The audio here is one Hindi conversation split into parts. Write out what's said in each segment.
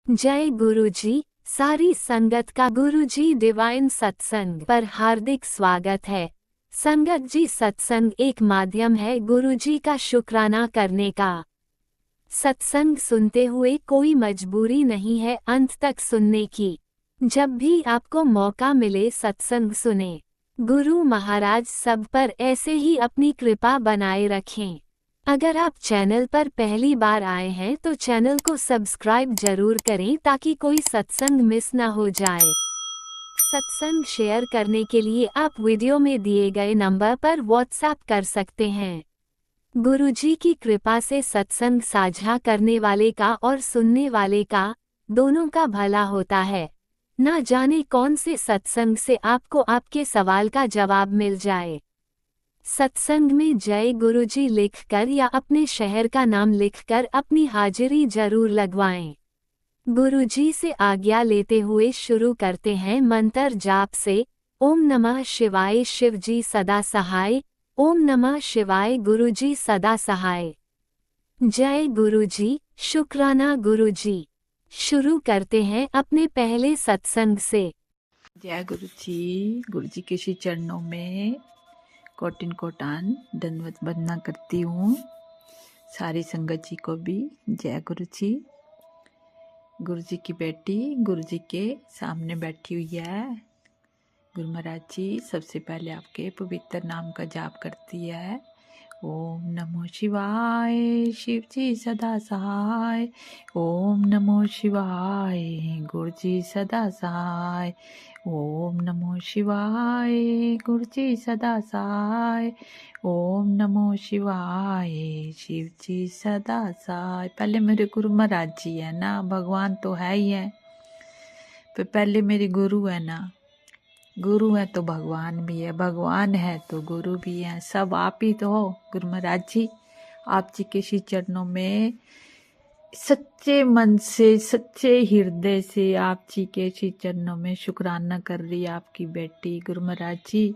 जय गुरुजी। सारी संगत का गुरुजी डिवाइन सत्संग पर हार्दिक स्वागत है। संगत जी, सत्संग एक माध्यम है गुरुजी का शुक्राना करने का। सत्संग सुनते हुए कोई मजबूरी नहीं है अंत तक सुनने की। जब भी आपको मौका मिले सत्संग सुने। गुरु महाराज सब पर ऐसे ही अपनी कृपा बनाए रखें। अगर आप चैनल पर पहली बार आए हैं तो चैनल को सब्सक्राइब जरूर करें ताकि कोई सत्संग मिस ना हो जाए। सत्संग शेयर करने के लिए आप वीडियो में दिए गए नंबर पर व्हाट्सएप कर सकते हैं। गुरुजी की कृपा से सत्संग साझा करने वाले का और सुनने वाले का दोनों का भला होता है। ना जाने कौन से सत्संग से आपको आपके सवाल का जवाब मिल जाए। सत्संग में जय गुरुजी लिखकर या अपने शहर का नाम लिखकर अपनी हाजिरी जरूर लगवाएं। गुरुजी से आज्ञा लेते हुए शुरू करते हैं मंत्र जाप से। ओम नमः शिवाय शिवजी सदा सहाय। ओम नमः शिवाय गुरुजी सदा सहाय। जय गुरुजी, शुक्राना गुरुजी। शुरू करते हैं अपने पहले सत्संग से। जय गुरु जी के श्री चरणों में कोटिन कोटान दंडवत वंदना करती हूँ। सारी संगत जी को भी जय गुरु जी। गुरु जी की बेटी गुरु जी के सामने बैठी हुई है। गुरु महाराज जी सबसे पहले आपके पवित्र नाम का जाप करती है। ओम नमो शिवाय शिव जी सदा सहाय। ओम नमो शिवाय गुरु जी सदा सहाय। ओम नमो शिवाय गुरु जी सदा सहाय। ओम नमो शिवाय शिव जी सदा सहाय। पहले मेरे गुरु महाराज जी है ना, भगवान तो है ही है, पर पहले मेरे गुरु है ना। गुरु है तो भगवान भी है, भगवान है तो गुरु भी है, सब आप ही तो हो। गुरु महाराज जी आप जी के श्री चरणों में सच्चे मन से सच्चे हृदय से आप जी के श्री चरणों में शुक्राना कर रही आपकी बेटी। गुरु महाराज जी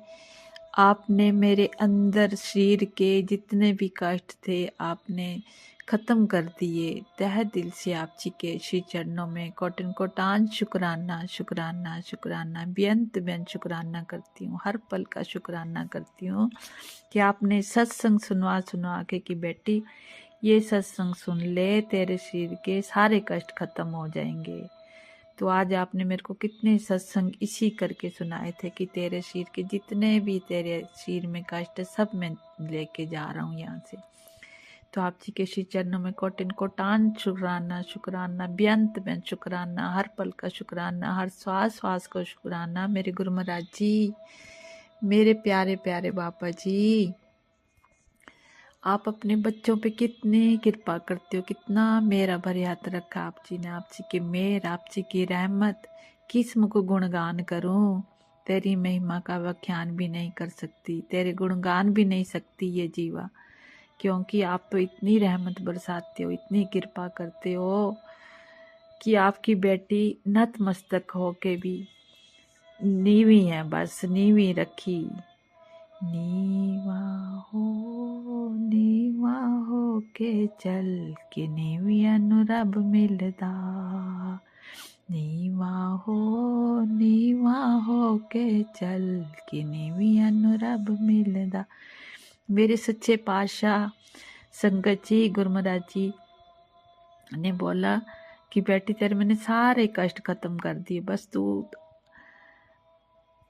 आपने मेरे अंदर शरीर के जितने भी कष्ट थे आपने ख़त्म कर दिए। तह दिल से आप जी के श्री चरणों में कोटन कोटान शुक्राना शुक्राना शुक्राना बेअंत बेअंत शुक्राना करती हूँ। हर पल का शुक्राना करती हूँ कि आपने सत्संग सुनवा के कि बेटी ये सत्संग सुन ले, तेरे शरीर के सारे कष्ट खत्म हो जाएंगे। तो आज आपने मेरे को कितने सत्संग इसी करके सुनाए थे कि तेरे शरीर के जितने भी तेरे शरीर में कष्ट सब मैं लेके जा रहा हूँ यहाँ से। तो आप जी के श्री चरणों में कोटिन कोटान शुक्राना शुक्राना बेअंत बेअंत शुक्राना, हर पल का शुक्राना, हर श्वास श्वास का शुक्राना। मेरे गुरु महाराज जी, मेरे प्यारे प्यारे बाबा जी, आप अपने बच्चों पे कितनी कृपा करते हो, कितना मेरा भरे हाथ रखा आप जी ने। आप जी की मेहर, आप जी की रहमत, किस्म को गुणगान करूं। तेरी महिमा का व्याख्यान भी नहीं कर सकती, तेरे गुणगान भी नहीं सकती ये जीवा, क्योंकि आप तो इतनी रहमत बरसाते हो, इतनी कृपा करते हो कि आपकी बेटी नतमस्तक हो के भी नीवी है, बस नीवी रखी। नीवा हो के चल के नीविया नु रब मिलदा। नीवा हो के चल के नीविया नु रब मिलदा। मेरे सच्चे पातशाह संगत जी गुरु महाराज जी ने बोला कि बेटी तेरे मैंने सारे कष्ट खत्म कर दिए, बस तू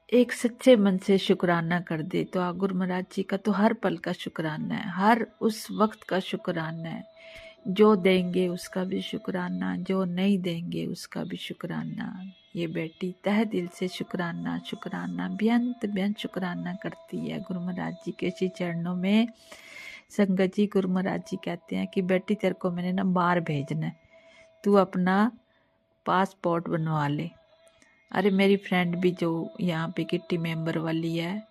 एक सच्चे मन से शुक्राना कर दे। तो आप गुरु महाराज जी का तो हर पल का शुक्राना है, हर उस वक्त का शुक्राना है। जो देंगे उसका भी शुक्राना, जो नहीं देंगे उसका भी शुक्राना। ये बेटी तह दिल से शुक्राना शुक्राना बेअंत बेअंत शुक्राना करती है गुरु महाराज जी के श्री चरणों में। संगत जी गुरु महाराज जी कहते हैं कि बेटी तेरे को मैंने ना बाहर भेजना है, तू अपना पासपोर्ट बनवा ले। अरे मेरी फ्रेंड भी जो यहाँ पे किट्टी मेंबर वाली है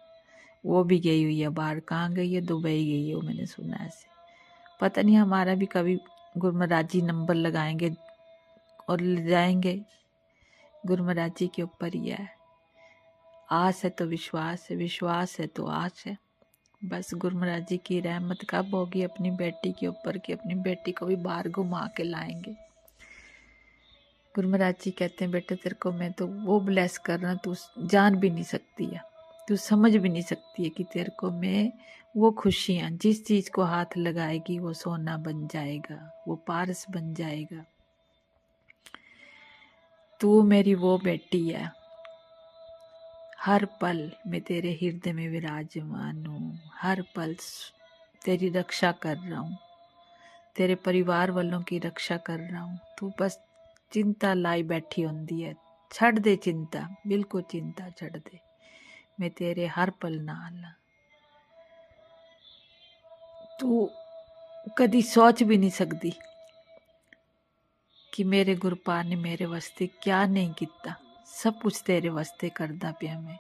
वो भी गई हुई है बाहर। कहाँ गई है? दुबई गई है वो, मैंने सुना ऐसे। पता नहीं, हमारा भी कभी गुरु महाराज जी नंबर लगाएंगे और ले जाएंगे। गुरु महाराज जी के ऊपर ही है। आस है तो विश्वास है, विश्वास है तो आस है। बस गुरु महाराज जी की रहमत कब होगी अपनी बेटी के ऊपर कि अपनी बेटी को भी बाहर घुमा के लाएंगे। गुरु महाराज जी कहते हैं बेटा तेरे को मैं तो वो ब्लेस कर रहा हूँ, तू जान भी नहीं सकती है, तू समझ भी नहीं सकती है कि तेरे को मैं वो खुशियाँ, जिस चीज़ को हाथ लगाएगी वो सोना बन जाएगा, वो पारस बन जाएगा। तू मेरी वो बेटी है, हर पल मैं तेरे हृदय में विराजमान हूँ, हर पल तेरी रक्षा कर रहा हूँ, तेरे परिवार वालों की रक्षा कर रहा हूँ। तू बस चिंता लाई बैठी होंदी है, छड़ दे चिंता, बिल्कुल चिंता छड़ दे, मैं तेरे हर पल नाल हाँ। तू कदी सोच भी नहीं सकती कि मेरे गुरपा ने मेरे वास्ते क्या नहीं किया, सब कुछ तेरे वास्ते करदा पिया मैं।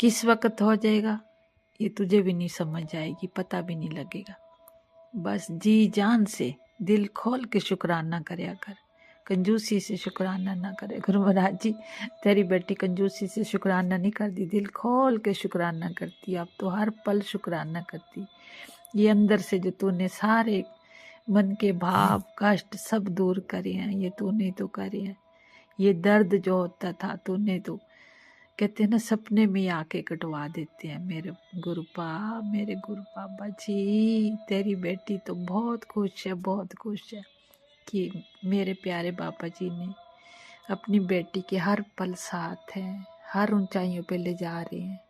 किस वक्त हो जाएगा ये तुझे भी नहीं समझ आएगी, पता भी नहीं लगेगा। बस जी जान से दिल खोल के शुक्राना करया कर, कंजूसी से शुक्राना ना करे। गुरु महाराज जी तेरी बेटी कंजूसी से शुक्राना नहीं करती, दिल खोल के शुक्राना करती, अब तो हर पल शुक्राना करती। ये अंदर से जो तूने सारे मन के भाव कष्ट सब दूर करे हैं, ये तूने तो करे हैं। ये दर्द जो होता था तूने तो, कहते हैं ना सपने में आके कटवा देते हैं। मेरे गुरु बाबा जी तेरी बेटी तो बहुत खुश है, बहुत खुश है कि मेरे प्यारे बाबा जी ने अपनी बेटी के हर पल साथ हैं, हर ऊंचाइयों पे ले जा रहे हैं,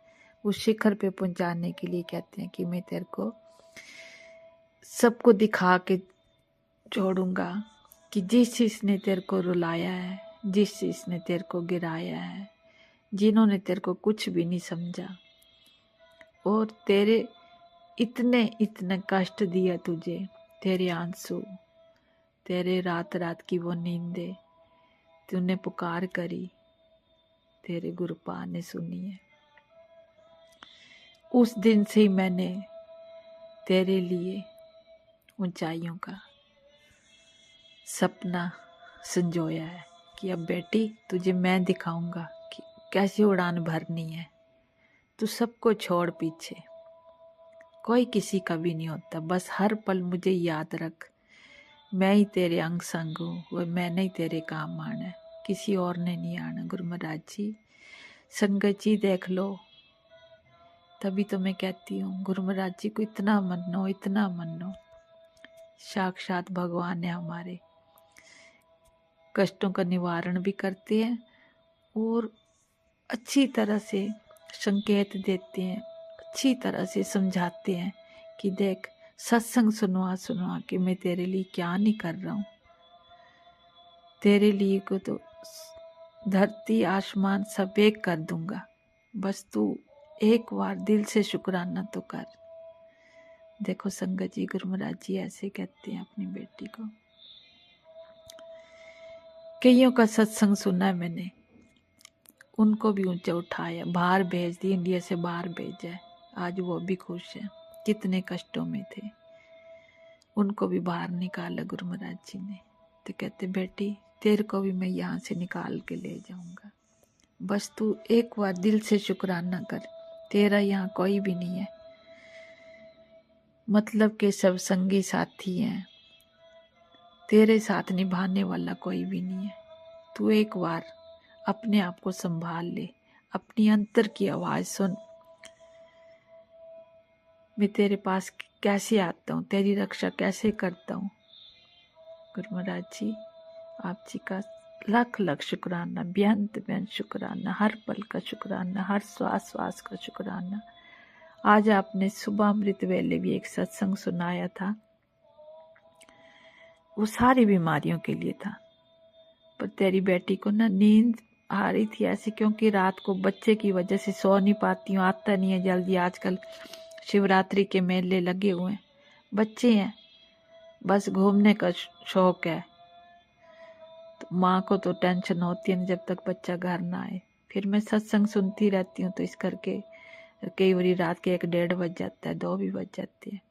उस शिखर पे पहुंचाने के लिए। कहते हैं कि मैं तेरे को सबको दिखा के छोड़ूंगा कि जिस चीज ने तेरे को रुलाया है, जिस चीज ने तेरे को गिराया है, जिन्होंने तेरे को कुछ भी नहीं समझा और तेरे इतने इतने कष्ट दिया तुझे, तेरे आंसू, तेरे रात रात की वो नींदें, तूने पुकार करी, तेरे गुरुपा ने सुनी है। उस दिन से ही मैंने तेरे लिए ऊंचाइयों का सपना संजोया है कि अब बेटी तुझे मैं दिखाऊंगा कि कैसी उड़ान भरनी है। तू सबको छोड़ पीछे, कोई किसी का भी नहीं होता, बस हर पल मुझे याद रख, मैं ही तेरे अंग संग हूँ, वो मैंने ही तेरे काम आना है, किसी और ने नहीं आना। गुरु महाराज जी संगत जी देख लो, तभी तो मैं कहती हूँ गुरु महाराज जी को इतना मनो, इतना मनो, साक्षात भगवान है हमारे, कष्टों का निवारण भी करते हैं और अच्छी तरह से संकेत देते हैं, अच्छी तरह से समझाते हैं कि देख सत्संग सुनवा सुनवा के मैं तेरे लिए क्या नहीं कर रहा हूँ। तेरे लिए को तो धरती आसमान सब एक कर दूंगा, बस तू एक बार दिल से शुक्राना तो कर। देखो संगत जी गुरु महाराज जी ऐसे कहते हैं अपनी बेटी को। कईयों का सत्संग सुना है मैंने, उनको भी ऊंचा उठाया, बाहर भेज दी, इंडिया से बाहर भेजा है, आज वो भी खुश है। कितने कष्टों में थे, उनको भी बाहर निकाला गुरु महाराज जी ने। तो कहते बेटी तेरे को भी मैं यहाँ से निकाल के ले जाऊंगा, बस तू एक बार दिल से शुक्राना कर, तेरा यहाँ कोई भी नहीं है, मतलब के सब संगी साथी हैं, तेरे साथ निभाने वाला कोई भी नहीं है। तू एक बार अपने आप को संभाल ले, अपनी अंतर की आवाज सुन, मैं तेरे पास कैसे आता हूँ, तेरी रक्षा कैसे करता हूँ। गुरु महाराज जी आप जी का लख लख शुक्राना, बेअंत बेअंत शुक्राना, हर पल का शुक्राना, हर श्वास श्वास का शुक्राना। आज आपने सुबह अमृत वेले भी एक सत्संग सुनाया था, वो सारी बीमारियों के लिए था, पर तेरी बेटी को ना नींद आ रही थी ऐसी, क्योंकि रात को बच्चे की वजह से सो नहीं पाती हूँ, आता नहीं है जल्दी। आजकल शिवरात्रि के मेले लगे हुए हैं, बच्चे हैं, बस घूमने का शौक है, तो माँ को तो टेंशन होती है जब तक बच्चा घर ना आए। फिर मैं सत्संग सुनती रहती हूँ, तो इस करके कई बारी रात के 1-1:30 बज जाता है, 2 भी बज जाते हैं।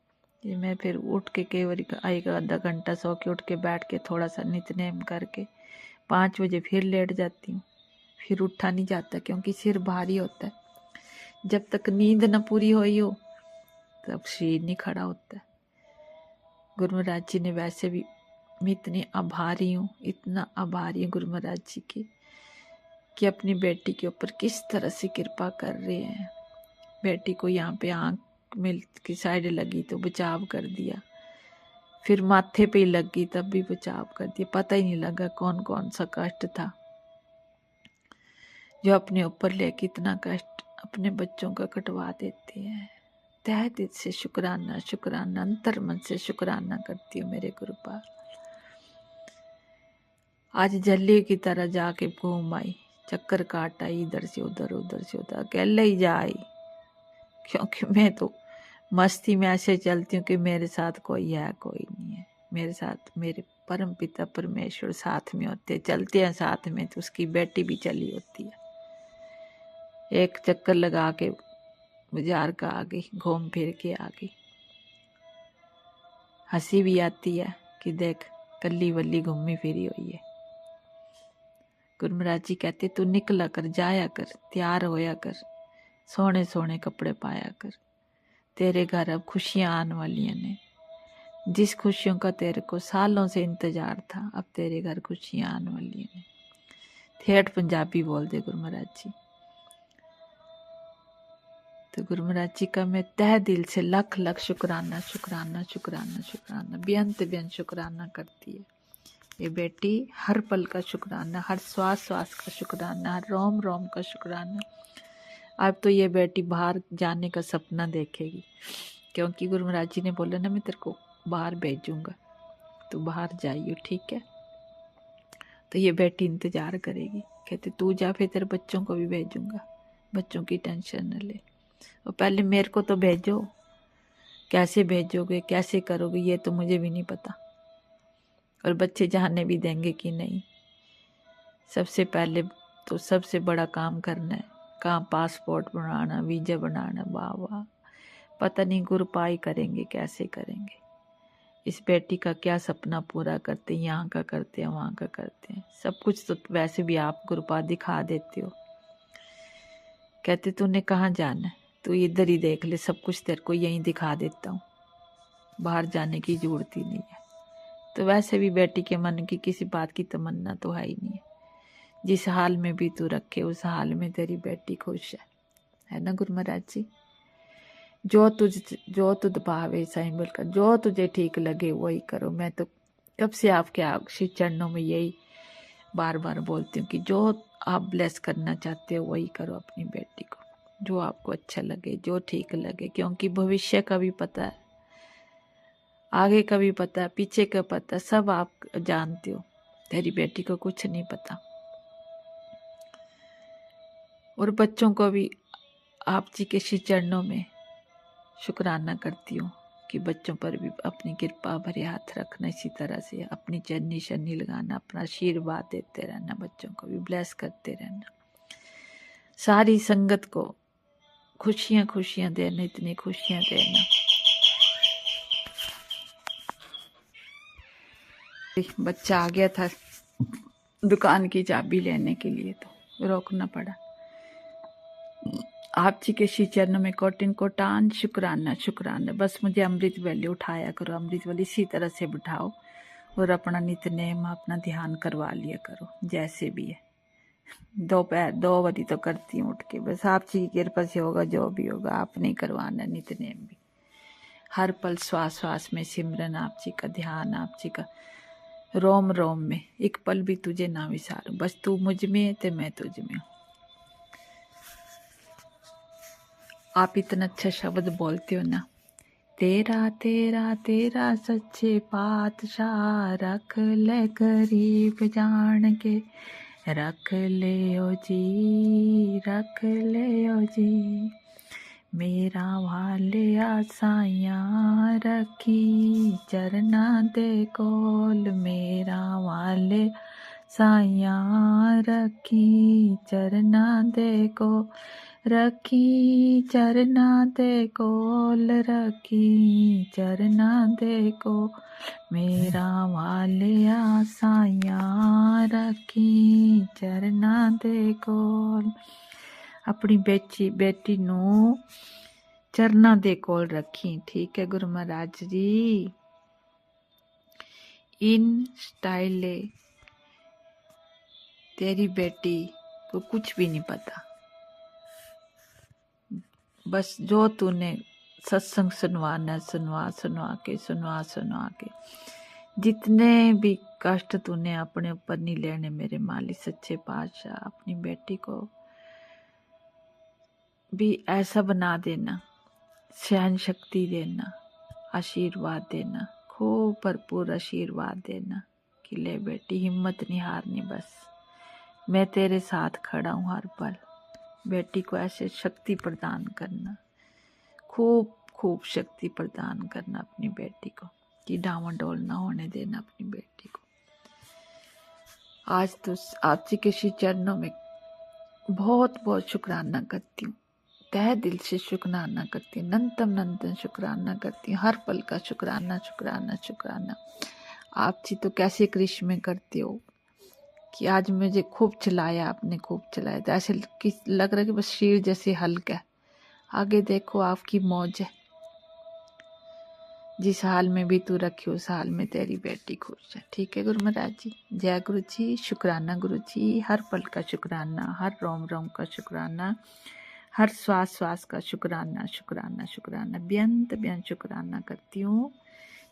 ये मैं फिर उठ के कई बारी आएगा आधा घंटा सो के उठ के बैठ के थोड़ा सा नितनेम करके 5 बजे फिर लेट जाती हूँ, फिर उठा नहीं जाता क्योंकि सिर भारी होता है। जब तक नींद न पूरी हुई हो तब शरीर नहीं खड़ा होता है। गुरु महाराज जी ने वैसे भी मैं इतनी आभारी हूँ, इतना आभारी हूँ गुरु महाराज जी की कि अपनी बेटी के ऊपर किस तरह से कृपा कर रहे हैं। बेटी को यहाँ पे आँख में की साइड लगी तो बचाव कर दिया, फिर माथे पे ही लगी तब भी बचाव कर दिया। पता ही नहीं लगा कौन कौन सा कष्ट था जो अपने ऊपर लेके इतना कष्ट अपने बच्चों का कटवा देते हैं। तहे दिल से शुक्राना शुक्राना, अंतर मन से शुक्राना करती हूँ मेरे गुरुपाल। आज जल्ली की तरह जाके घूम आई, चक्कर काट आई, इधर से उधर उधर से उधर, अकेले ही जा आई, क्योंकि मैं तो मस्ती में ऐसे चलती हूँ कि मेरे साथ कोई है कोई नहीं है। मेरे साथ मेरे परम पिता परमेश्वर साथ में होते, चलते हैं साथ में, तो उसकी बेटी भी चली होती है। एक चक्कर लगा के बाजार का आ गई, घूम फिर के आ गई। हंसी भी आती है कि देख कल्ली वल्ली घूमी फिरी हुई है। गुरु महाराज जी कहते तू निकला कर, जाया कर, तैयार होया कर, सोने सोने कपड़े पाया कर, तेरे घर अब खुशियां आने वाली ने। जिस खुशियों का तेरे को सालों से इंतजार था, अब तेरे घर खुशियां आने वाली ने। ठेठ पंजाबी बोल दे गुरु महाराज जी। तो गुरु महाराज जी का मैं तह दिल से लख लख शुक्राना शुक्राना शुक्राना शुक्राना, बेअंत बेअंत शुक्राना करती है। ये बेटी हर पल का शुक्राना, हर श्वास श्वास का शुक्राना, हर रोम रोम का शुक्राना। अब तो ये बेटी बाहर जाने का सपना देखेगी, क्योंकि गुरु महाराज जी ने बोला ना मैं तेरे को बाहर भेजूंगा, तो बाहर जाइयो, ठीक है। तो ये बेटी इंतजार करेगी, कहते तू जा, फिर तेरे बच्चों को भी भेजूंगा, बच्चों की टेंशन न ले, और पहले मेरे को तो भेजो। कैसे भेजोगे, कैसे करोगे, ये तो मुझे भी नहीं पता, और बच्चे जाने भी देंगे कि नहीं। सबसे पहले तो सबसे बड़ा काम करना है, कहाँ पासपोर्ट बनाना, वीजा बनाना। वाह वाह, पता नहीं गुरुपाई करेंगे कैसे करेंगे। इस बेटी का क्या सपना पूरा करते हैं, यहाँ का करते हैं, वहाँ का करते हैं, सब कुछ तो वैसे भी आप गुरुपा दिखा देते हो। कहते तूने कहाँ जाना है, तू इधर ही देख ले, सब कुछ तेरे को यहीं दिखा देता हूँ, बाहर जाने की जरूरत ही नहीं है। तो वैसे भी बेटी के मन की किसी बात की तमन्ना तो है ही नहीं है। जिस हाल में भी तू रखे उस हाल में तेरी बेटी खुश है ना गुरु महाराज जी। जो तुझ भावे साईं बोलकर, जो तुझे ठीक लगे वही करो। मैं तो कब से आपके श्री चरणों में यही बार बार बोलती हूँ कि जो आप ब्लेस करना चाहते हो वही करो अपनी बेटी को, जो आपको अच्छा लगे, जो ठीक लगे, क्योंकि भविष्य का भी पता है, आगे का भी पता है, पीछे का पता है, सब आप जानते हो। तेरी बेटी को कुछ नहीं पता। और बच्चों को भी आप जी के श्री चरणों में शुक्राना करती हूँ कि बच्चों पर भी अपनी कृपा भरे हाथ रखना, इसी तरह से अपनी चन्नी शन्नी लगाना, अपना आशीर्वाद देते रहना, बच्चों को भी ब्लेस करते रहना। सारी संगत को खुशियाँ खुशियाँ देना, इतनी खुशियाँ देना। बच्चा आ गया था दुकान की चाबी लेने के लिए, तो रोकना पड़ा। आप जी के श्री चरणों में कोटिन कोटान शुक्राना शुक्राना। बस मुझे अमृत वेली उठाया करो, अमृत वेली इसी तरह से बिठाओ, और अपना नित्यनेम अपना ध्यान करवा लिया करो, जैसे भी है। दोपहर 2 बजे तो करती हूँ उठ के, बस आप जी की कृपा से होगा जो भी होगा। आप नहीं करवाना नित्यनेम भी। हर पल श्वास श्वास में सिमरन आप जी का, ध्यान आप जी का, रोम रोम में, एक पल भी तुझे ना विसारूं। बस तू मुझ में है तो मैं तुझ में हूँ। आप इतना अच्छा शब्द बोलते हो ना, तेरा तेरा तेरा सच्चे पातशाह, रख ले करीब जान के, रख ले ओ जी, रख ले ओ जी। मेरा वाले आसाइया रखी चरना दे कोल, मेरा वाले साइया रखी चरना दे को, रखी चरना दे कोल, रखी चरना दे को, मेरा वाले आसाइया रखी चरना दे कोल। अपनी बेटी नू चरना दे कोल रखी, ठीक है गुरु महाराज जी। इन स्टाइले तेरी बेटी को कुछ भी नहीं पता। बस जो तूने सत्संग सुनवाना सुनवा के जितने भी कष्ट तूने अपने ऊपर नहीं लेने मेरे मालिक सच्चे पातशाह, अपनी बेटी को भी ऐसा बना देना, सहन शक्ति देना, आशीर्वाद देना, खूब भरपूर आशीर्वाद देना कि ले बेटी हिम्मत नहीं हारनी, बस मैं तेरे साथ खड़ा हूँ हर पल। बेटी को ऐसे शक्ति प्रदान करना, खूब खूब शक्ति प्रदान करना अपनी बेटी को कि डावाडोल ना होने देना अपनी बेटी को। आज तो आप जी के श्री चरणों में बहुत बहुत शुक्राना करती हूँ, तहे दिल से शुक्राना करती हूँ, नंतन शुक्राना करती हूँ, हर पल का शुक्राना शुक्राना शुक्राना। आप जी तो कैसे करिश्मे करते हो कि आज मुझे खूब चलाया, आपने खूब चलाया, तो ऐसे लग रहा है कि बस शरीर जैसे हल्का है। आगे देखो आपकी मौज है, जिस हाल में भी तू रखी उस हाल में तेरी बेटी खुश है। ठीक है गुरु महाराज जी, जय गुरु जी, शुक्राना गुरु जी, हर पल का शुक्राना, हर रोम रोम का शुक्राना, हर श्वास श्वास का शुक्राना शुक्राना शुक्राना, बेअंत बेअंत शुक्राना करती हूँ।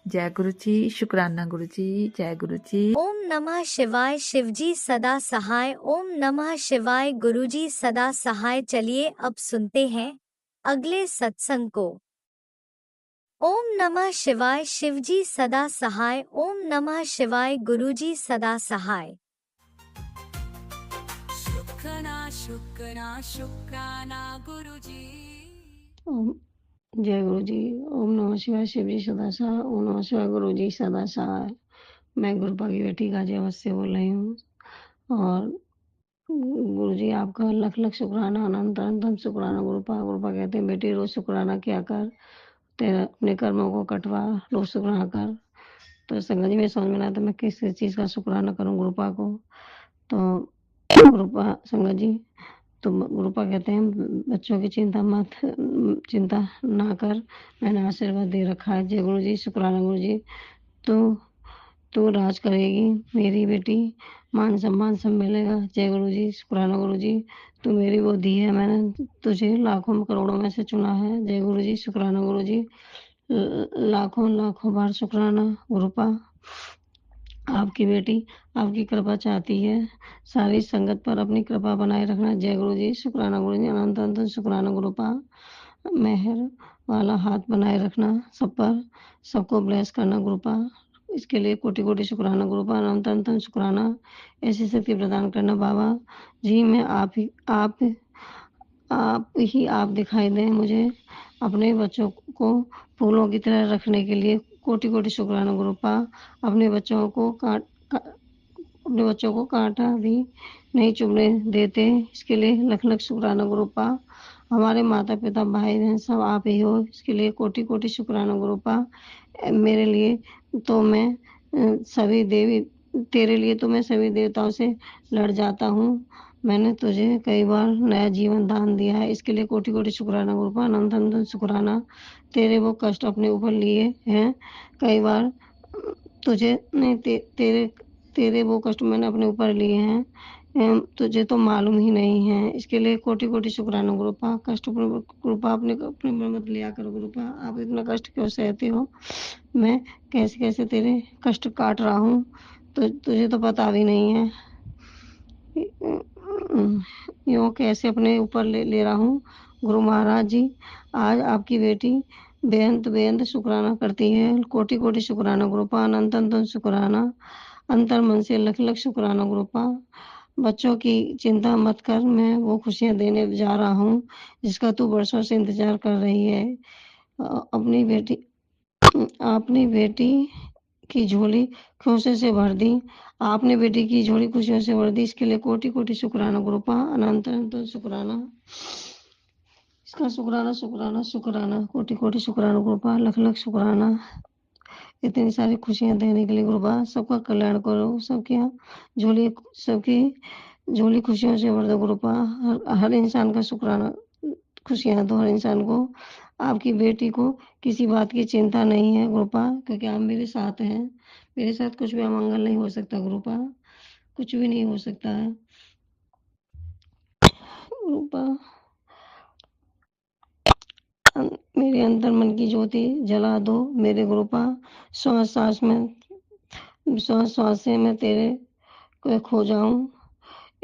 जय गुरु जी, शुक्राना गुरु जी, जय गुरु जी। ओम नमः शिवाय, शिवजी सदा सहाय। ओम नमः शिवाय, गुरुजी सदा सहाय। चलिए अब सुनते हैं अगले सत्संग को। ओम नमः शिवाय, शिवजी सदा सहाय। ओम नमः शिवाय, गुरुजी सदा सहाय। शुक्राना गुरुजी। ओम जय गुरु जी। ओम नमः शिवाय, शिव जी सदा सहाय। ओम नमः शिवाय, गुरु जी सदा सहाय। मैं गुरुपा की बेटी गाजियाबाद से बोल रही हूँ और गुरु जी आपका लख लख शुक्राना, अनंत अनंत शुक्राना। गुरुपा कहते हैं बेटी रोज शुक्राना किया कर, तेरा अपने कर्मों को कटवा, रोज शुक्राना कर। तो संगत जी में समझ में आया तो मैं किस चीज़ का शुक्राना करूँ गुरुपा को। तो गुरुपा संगत जी तो गुरुपा कहते हैं बच्चों की चिंता ना कर, मैंने आशीर्वाद दे रखा है। जय गुरु जी, शुक्राना गुरु जी। तू राज करेगी मेरी बेटी, मान सम्मान सब मिलेगा। जय गुरु जी, शुक्राना गुरु जी। तू मेरी वो दी है, मैंने तुझे लाखों में करोड़ों में से चुना है। जय गुरु जी, शुक्राना गुरु जी। लाखों लाखों बार शुक्राना गुरुपा। आपकी बेटी आपकी कृपा चाहती है, सारी संगत पर अपनी कृपा बनाए रखना। जय गुरु जी, शुक्राना गुरु जी, अनंत अनंत शुक्राना गुरुपा। मेहर वाला हाथ बनाए रखना सब पर, सबको ब्लेस करना गुरुपा। इसके लिए कोटि कोटि शुक्राना गुरुपा, अनंत अनंत शुक्राना। ऐसी शक्ति प्रदान करना बाबा जी। मैं आप दिखाई दें मुझे, अपने बच्चों को फूलों की तरह रखने के लिए कोटि कोटि शुक्राना गुरुपा। अपने बच्चों को कांटा भी नहीं चुभने देते, इसके लिए लख लख शुक्राना गुरुपा। हमारे माता पिता भाई बहन सब आप ही हो, इसके लिए कोटि कोटि शुक्राना गुरुपा। मेरे लिए तो मैं सभी देवी तेरे लिए तो मैं सभी देवताओं से लड़ जाता हूँ। मैंने तुझे कई बार नया जीवन दान दिया है, इसके लिए कोटि कोटि शुक्राना गुरुपा, अनंत अनंत शुक्राना। तेरे वो कष्ट अपने ऊपर लिए हैं कई बार, तुझे नहीं तेरे वो कष्ट मैंने अपने ऊपर लिए हैं, तुझे तो मालूम ही नहीं है। इसके लिए कोटि कोटि शुक्राना गुरुपा। कष्ट गुरुपा अपने पर मत लिया करो गुरुपा, आप इतना कष्ट क्यों सहते हो? मैं कैसे कैसे तेरे कष्ट काट रहा हूँ तो तुझे तो पता भी नहीं है। यूँ कैसे अपने ऊपर ले रहा हूँ गुरु महाराज जी। आज आपकी बेटी बेअंत शुक्राना करती है, कोटि कोटि शुक्राना गुरुपा, अनंत अनंत शुक्राना। अंतर मन से लख लख शुक्राना गुरुपा। बच्चों की चिंता मत कर, मैं वो खुशियाँ देने जा रहा हूँ जिसका तू वर्षों से इंतजार कर रही है। अपनी बेटी की झोली खुशियों से भर दी, आपने बेटी की झोली खुशियों से भर दी, इसके लिए कोटि कोटि शुक्राना गुरुपा, अनंत अनंत शुक्राना। इसका शुक्राना कोटि कोटि शुक्राना गुरुपा, लख लख शुक्राना। इतनी सारी खुशियां देने के लिए गुरुपा, सबका कल्याण करो, सबकी झोली खुशियों से भर दो गुरुपा। हर इंसान का शुक्राना खुशियाँ दो हर इंसान को। आपकी बेटी को किसी बात की चिंता नहीं है गुरुपा, क्योंकि आप मेरे साथ हैं। मेरे साथ कुछ भी अमंगल नहीं हो सकता गुरुपा, कुछ भी नहीं हो सकता है गुरुपा। मेरे अंतर मन की ज्योति जला दो मेरे गुरुपा। श्वास सांस में, श्वास श्वास से मैं तेरे को खो जाऊं।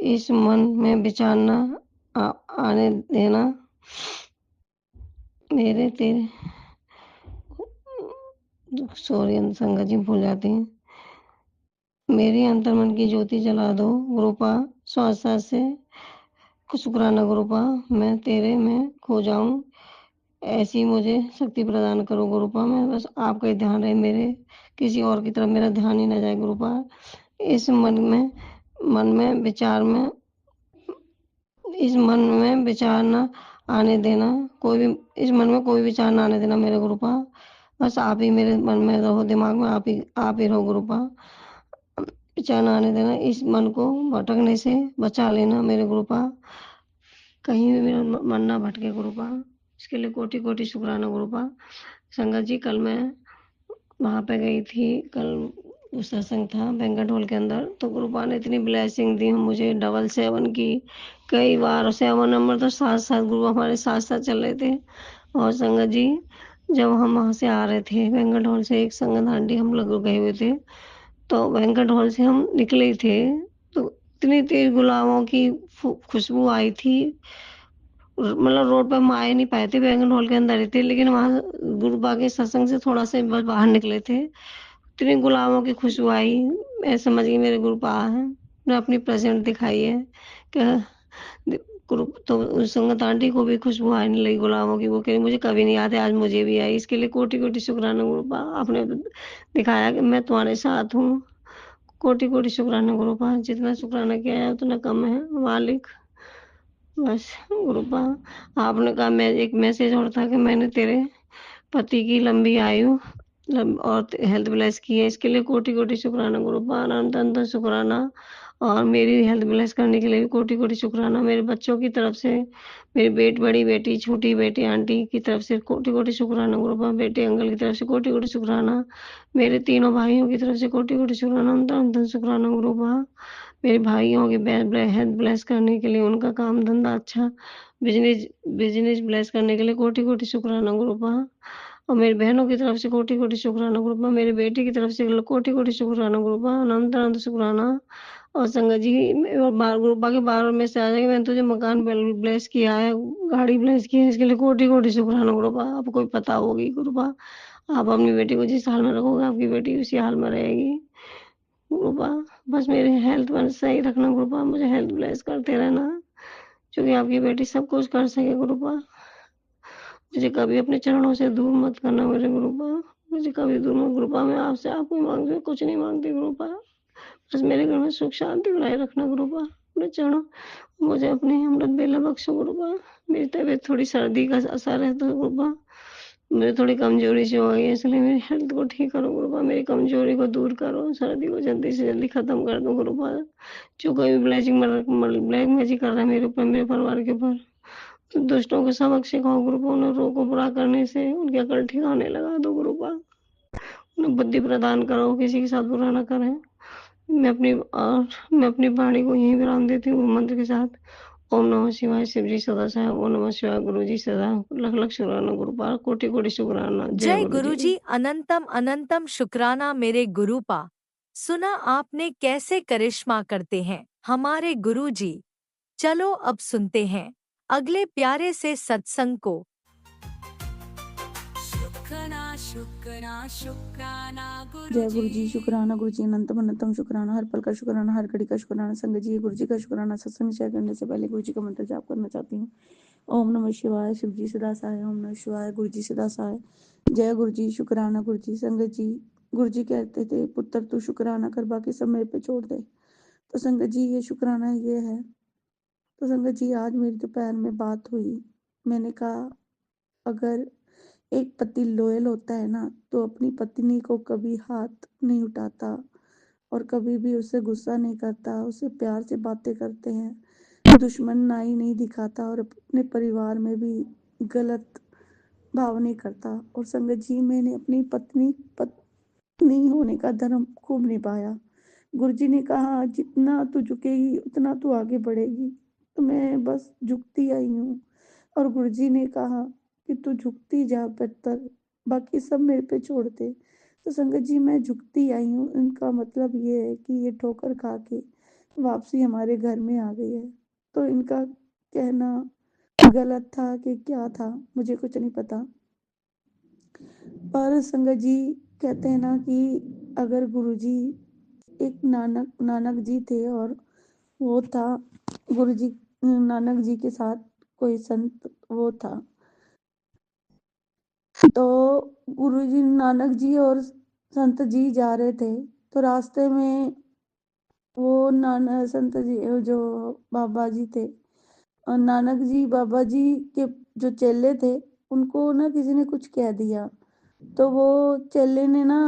इस मन में विचार न आने देना मेरे तेरे। सॉरी संगत जी भूल जाती हैं। मेरी अंतर्मन की ज्योति जला दो गुरुपा। श्वास सांस से शुक्राना गुरुपा, मैं तेरे में खो जाऊं। ऐसी मुझे शक्ति प्रदान करो गुरुपा। मैं बस आपका ही ध्यान रहे, मेरे किसी और की तरफ मेरा ध्यान ही ना जाए गुरुपा। इस मन में विचार में इस मन में विचार न आने देना, कोई भी इस मन में कोई विचार न आने देना मेरे गुरुपा। बस आप ही मेरे मन में रहो, दिमाग में आप ही रहो गुरुपा। विचार न आने देना, इस मन को भटकने से बचा लेना मेरे गुरुपा। कहीं भी मेरा मन ना भटके गुरुपा। इसके लिए कोटि कोटि शुक्राना गुरुपा। संगत जी कल मैं वहाँ पे गई थी, कल वो सत्संग था बैंक्वेट हॉल के अंदर, तो गुरुपा ने इतनी ब्लेसिंग दी मुझे 777 की। कई बार 7 नंबर तो साथ साथ गुरु हमारे साथ साथ चल रहे थे। और संगत जी जब हम वहाँ से आ रहे थे बैंक्वेट हॉल से, एक संगत आंटी हम लोग गए हुए थे, तो बैंक्वेट हॉल से हम निकले ही थे, तो इतनी तेज गुलाबों की खुशबू आई थी। मतलब रोड पे हम आ ही नहीं पाए थे, बैंक्वेट हॉल के अंदर ही थे, लेकिन वहाँ गुरुपा के सत्संग से थोड़ा सा बस बाहर निकले थे, इतनी गुलाबों की खुशबू आई। मैं समझ गई मेरे गुरुपा है, ने अपनी प्रेजेंट दिखाई है कि गुरु। तो उस संगत आंटी को भी खुशबू आने लगी गुलाबों की, वो कह रही मुझे कभी नहीं आते, आज मुझे भी आई। इसके लिए कोटि कोटि शुक्राना गुरुपा, आपने दिखाया कि मैं तुम्हारे साथ हूँ। कोटि कोटि शुक्राना गुरुपा, जितना शुक्राना किया है उतना कम है मालिक। बस गुरुपा, आपने कहा मैं एक मैसेज और था कि मैंने तेरे पति की लंबी आयु और हेल्थ ब्लेस की है। इसके लिए कोटि कोटि शुक्राना गुरुपा, अनंत अनंत शुक्राना। और मेरी हेल्थ ब्लेस करने के लिए भी कोटि कोटि शुक्राना। मेरे बच्चों की तरफ से, मेरी बड़ी बेटी, छोटी बेटी, आंटी की तरफ से कोटि कोटि शुक्राना गुरुपा। बेटे अंकल की तरफ से कोटि कोटि शुक्राना। मेरे तीनों भाइयों की तरफ से कोटि कोटि शुक्राना, अनंत अनंत शुक्राना गुरुपा। मेरे भाइयों की हेल्थ ब्लेस करने के लिए, उनका काम धंधा अच्छा, बिजनेस बिजनेस ब्लेस करने के लिए कोटि कोटि शुक्राना गुरुपा। और मेरी बहनों की तरफ से कोटि कोटि शुक्राना गुरुपा। मेरी बेटी की तरफ से कोटि कोटि शुक्राना गुरुपा, अनंत अनंत शुक्राना। और संगत जी गुरुपा के बार में से आ जाएगी, मैंने तुझे मकान ब्लेस किया है, गाड़ी ब्लेस की है, इसके लिए कोटि कोटि शुक्राना गुरुपा। आपको भी पता होगी गुरुपा, आप अपनी बेटी को जिस हाल में रखोगे आपकी बेटी उसी हाल में रहेगी गुरुपा। बस मेरे हेल्थ में सही रखना गुरुपा, मुझे हेल्थ ब्लेस करते रहना, क्योंकि आपकी बेटी सब कुछ कर सके गुरुपा। मुझे कभी अपने चरणों से दूर मत करना मेरे गुरुपा, मुझे कभी दूर मत गुरुपा। मैं आपसे आपको मांगती, कुछ नहीं मांगती गुरुपा, बस मेरे घर में सुख शांति बनाए रखना गुरुपा। अपने चरणों, मुझे अपनी अमृत बेला बख्शो गुरुपा। मेरी तबीयत थोड़ी सर्दी का असर है तो गुरुपा, मुझे थोड़ी कमजोरी सी हो गई है, इसलिए मेरी हेल्थ को ठीक करो गुरुपा, मेरी कमजोरी को दूर करो, सर्दी को जल्दी से जल्दी खत्म कर दो गुरुपा। जो कोई भी ब्लैक मैजिक कर रहा है मेरे ऊपर, मेरे परिवार के ऊपर, तो दुष्टों को सबक सिखाओ गुरुपा, उन्हें रोको बुरा करने से, उनके अकल ठिकाने लगा दो गुरुपा, उन्हें बुद्धि प्रदान करो, किसी के साथ बुरा ना करें। मैं अपनी वाणी को यहीं विराम देती हूँ मंत्र के साथ। ओम नमः शिवाय, शिव जी सदा सहाय। ओम नमः शिवाय, गुरु जी सदा लख लख शुक्राना गुरुपा, कोटि कोटि शुक्राना। जय जय गुरु जी। गुरुजी, अनंतम अनंतम शुक्राना मेरे गुरुपा। सुना आपने कैसे करिश्मा करते हैं हमारे गुरुजी। चलो अब सुनते हैं अगले प्यारे से सत्संग को। जय गुरु जी, शुक्राना गुरु जी, अनंतम अनंतम शुक्राना, हर पल का शुक्राना, हर घड़ी का शुक्राना। संगत जी, गुरु जी का शुक्राना। सत्संग शेयर करने से पहले गुरु जी का मंत्र जाप करना चाहती हूँ। ओम नमः शिवाय, शिव जी सदा सहाय। ओम नमः शिवाय, गुरु जी सदा सहाय। जय गुरु जी, शुक्राना गुरु जी। संगत जी, गुरु जी कहते थे पुत्र तू शुक्राना कर, बाकी सब मेरे पे छोड़ दे। तो संगत जी ये शुक्राना ये है। तो संगत जी आज मेरी दोपहर में बात हुई, मैंने कहा अगर एक पति लॉयल होता है ना तो अपनी पत्नी को कभी हाथ नहीं उठाता और कभी भी उससे गुस्सा नहीं करता, उससे प्यार से बातें करते हैं। दुश्मनाई नहीं दिखाता और अपने परिवार में भी गलत भाव नहीं करता। और संगत जी, मैंने अपनी पत्नी होने का धर्म खूब निभाया। गुरुजी ने कहा, जितना तू झुकेगी उतना तू आगे बढ़ेगी। तो मैं बस झुकती आई हूँ। और गुरुजी ने कहा कि तू झुकती जा बेहतर, बाकी सब मेरे पे छोड़ दे। तो संगत जी, मैं झुकती आई हूँ। इनका मतलब ये है कि ये ठोकर खा के वापसी हमारे घर में आ गई है। तो इनका कहना गलत था कि क्या था, मुझे कुछ नहीं पता। पर संगत जी, कहते हैं ना कि अगर गुरुजी एक नानक जी थे, और वो था गुरुजी, नानक जी के साथ कोई संत वो था। तो गुरुजी, नानक जी और संत जी जा रहे थे। तो रास्ते में वो संत जी जो बाबा जी थे, और नानक जी बाबा जी के जो चेले थे, उनको ना किसी ने कुछ कह दिया। तो वो चेले ने ना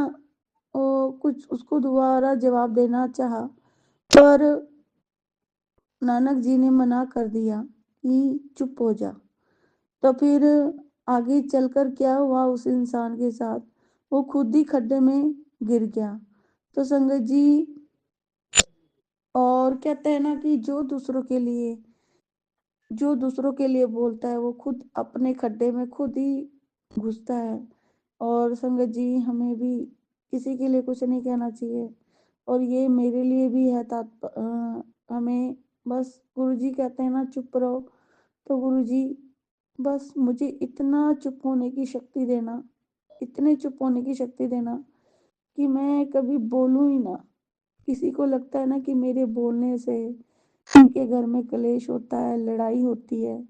वो कुछ उसको दोबारा जवाब देना चाहा, पर नानक जी ने मना कर दिया कि चुप हो जा। तो फिर आगे चलकर क्या हुआ उस इंसान के साथ, वो खुद ही खड्डे में गिर गया। तो संगत जी, और कहते हैं ना कि जो दूसरों के लिए बोलता है, वो खुद अपने खड्डे में खुद ही घुसता है। और संगत जी, हमें भी किसी के लिए कुछ नहीं कहना चाहिए। और ये मेरे लिए भी है हमें बस गुरुजी कहते हैं ना, चुप रहो। तो गुरुजी, बस मुझे इतना चुप होने की शक्ति देना, इतने चुप होने की शक्ति देना कि मैं कभी बोलूं ही ना। किसी को लगता है ना कि मेरे बोलने से उनके घर में कलेश होता है, लड़ाई होती है।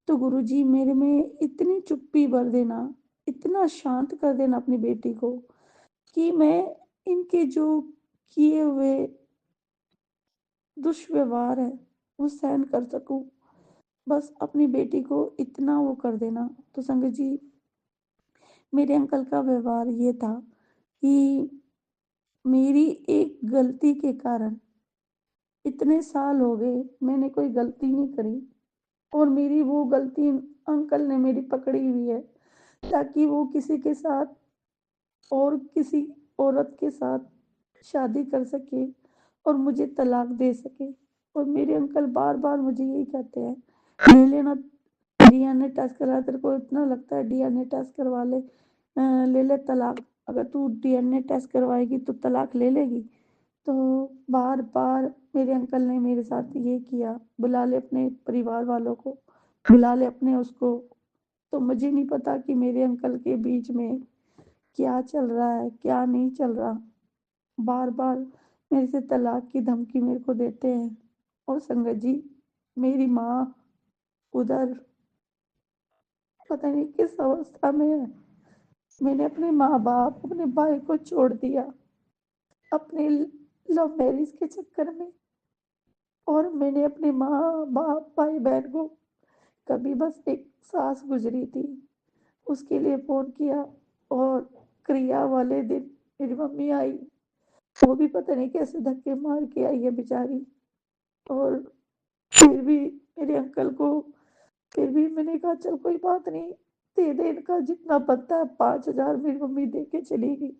तो गुरुजी, मेरे में इतनी चुप्पी भर देना, इतना शांत कर देना अपनी बेटी को कि मैं इनके जो किए हुए दुष्व्यवहार है वो सहन कर सकूं। बस अपनी बेटी को इतना वो कर देना। तो संगत जी, मेरे अंकल का व्यवहार ये था कि मेरी एक गलती के कारण इतने साल हो गए मैंने कोई गलती नहीं करी, और मेरी वो गलती अंकल ने मेरी पकड़ी हुई है, ताकि वो किसी के साथ और किसी औरत के साथ शादी कर सके और मुझे तलाक दे सके। और मेरे अंकल बार बार मुझे यही कहते हैं, ले लेना डीएनए टेस्ट करा, तेरे को इतना लगता है डीएनए टेस्ट करवा ले, ले ले तलाक। अगर तू डीएनए टेस्ट करवाएगी तो तलाक ले लेगी। तो बार बार मेरे अंकल ने मेरे साथ ये किया, बुला ले अपने परिवार वालों को, बुला ले अपने उसको। तो मुझे नहीं पता कि मेरे अंकल के बीच में क्या चल रहा है, क्या नहीं चल रहा। बार बार मेरे से तलाक की धमकी मेरे को देते हैं। और संगत जी, मेरी माँ उधर पता नहीं किस अवस्था में है। मैंने अपने माँ बाप, अपने भाई को छोड़ दिया अपने लव मैरिज के चक्कर में। और मैंने अपने माँ बाप भाई बहन को, कभी बस एक सास गुजरी थी, उसके लिए फोन किया। और क्रिया वाले दिन मेरी मम्मी आई, वो भी पता नहीं कैसे धक्के मार के आई है बेचारी। और फिर भी मेरे अंकल को, फिर भी मैंने कहा चल कोई बात नहीं, दे दे, इनका जितना बनता है 5,000 मेरी मम्मी दे के चली गई।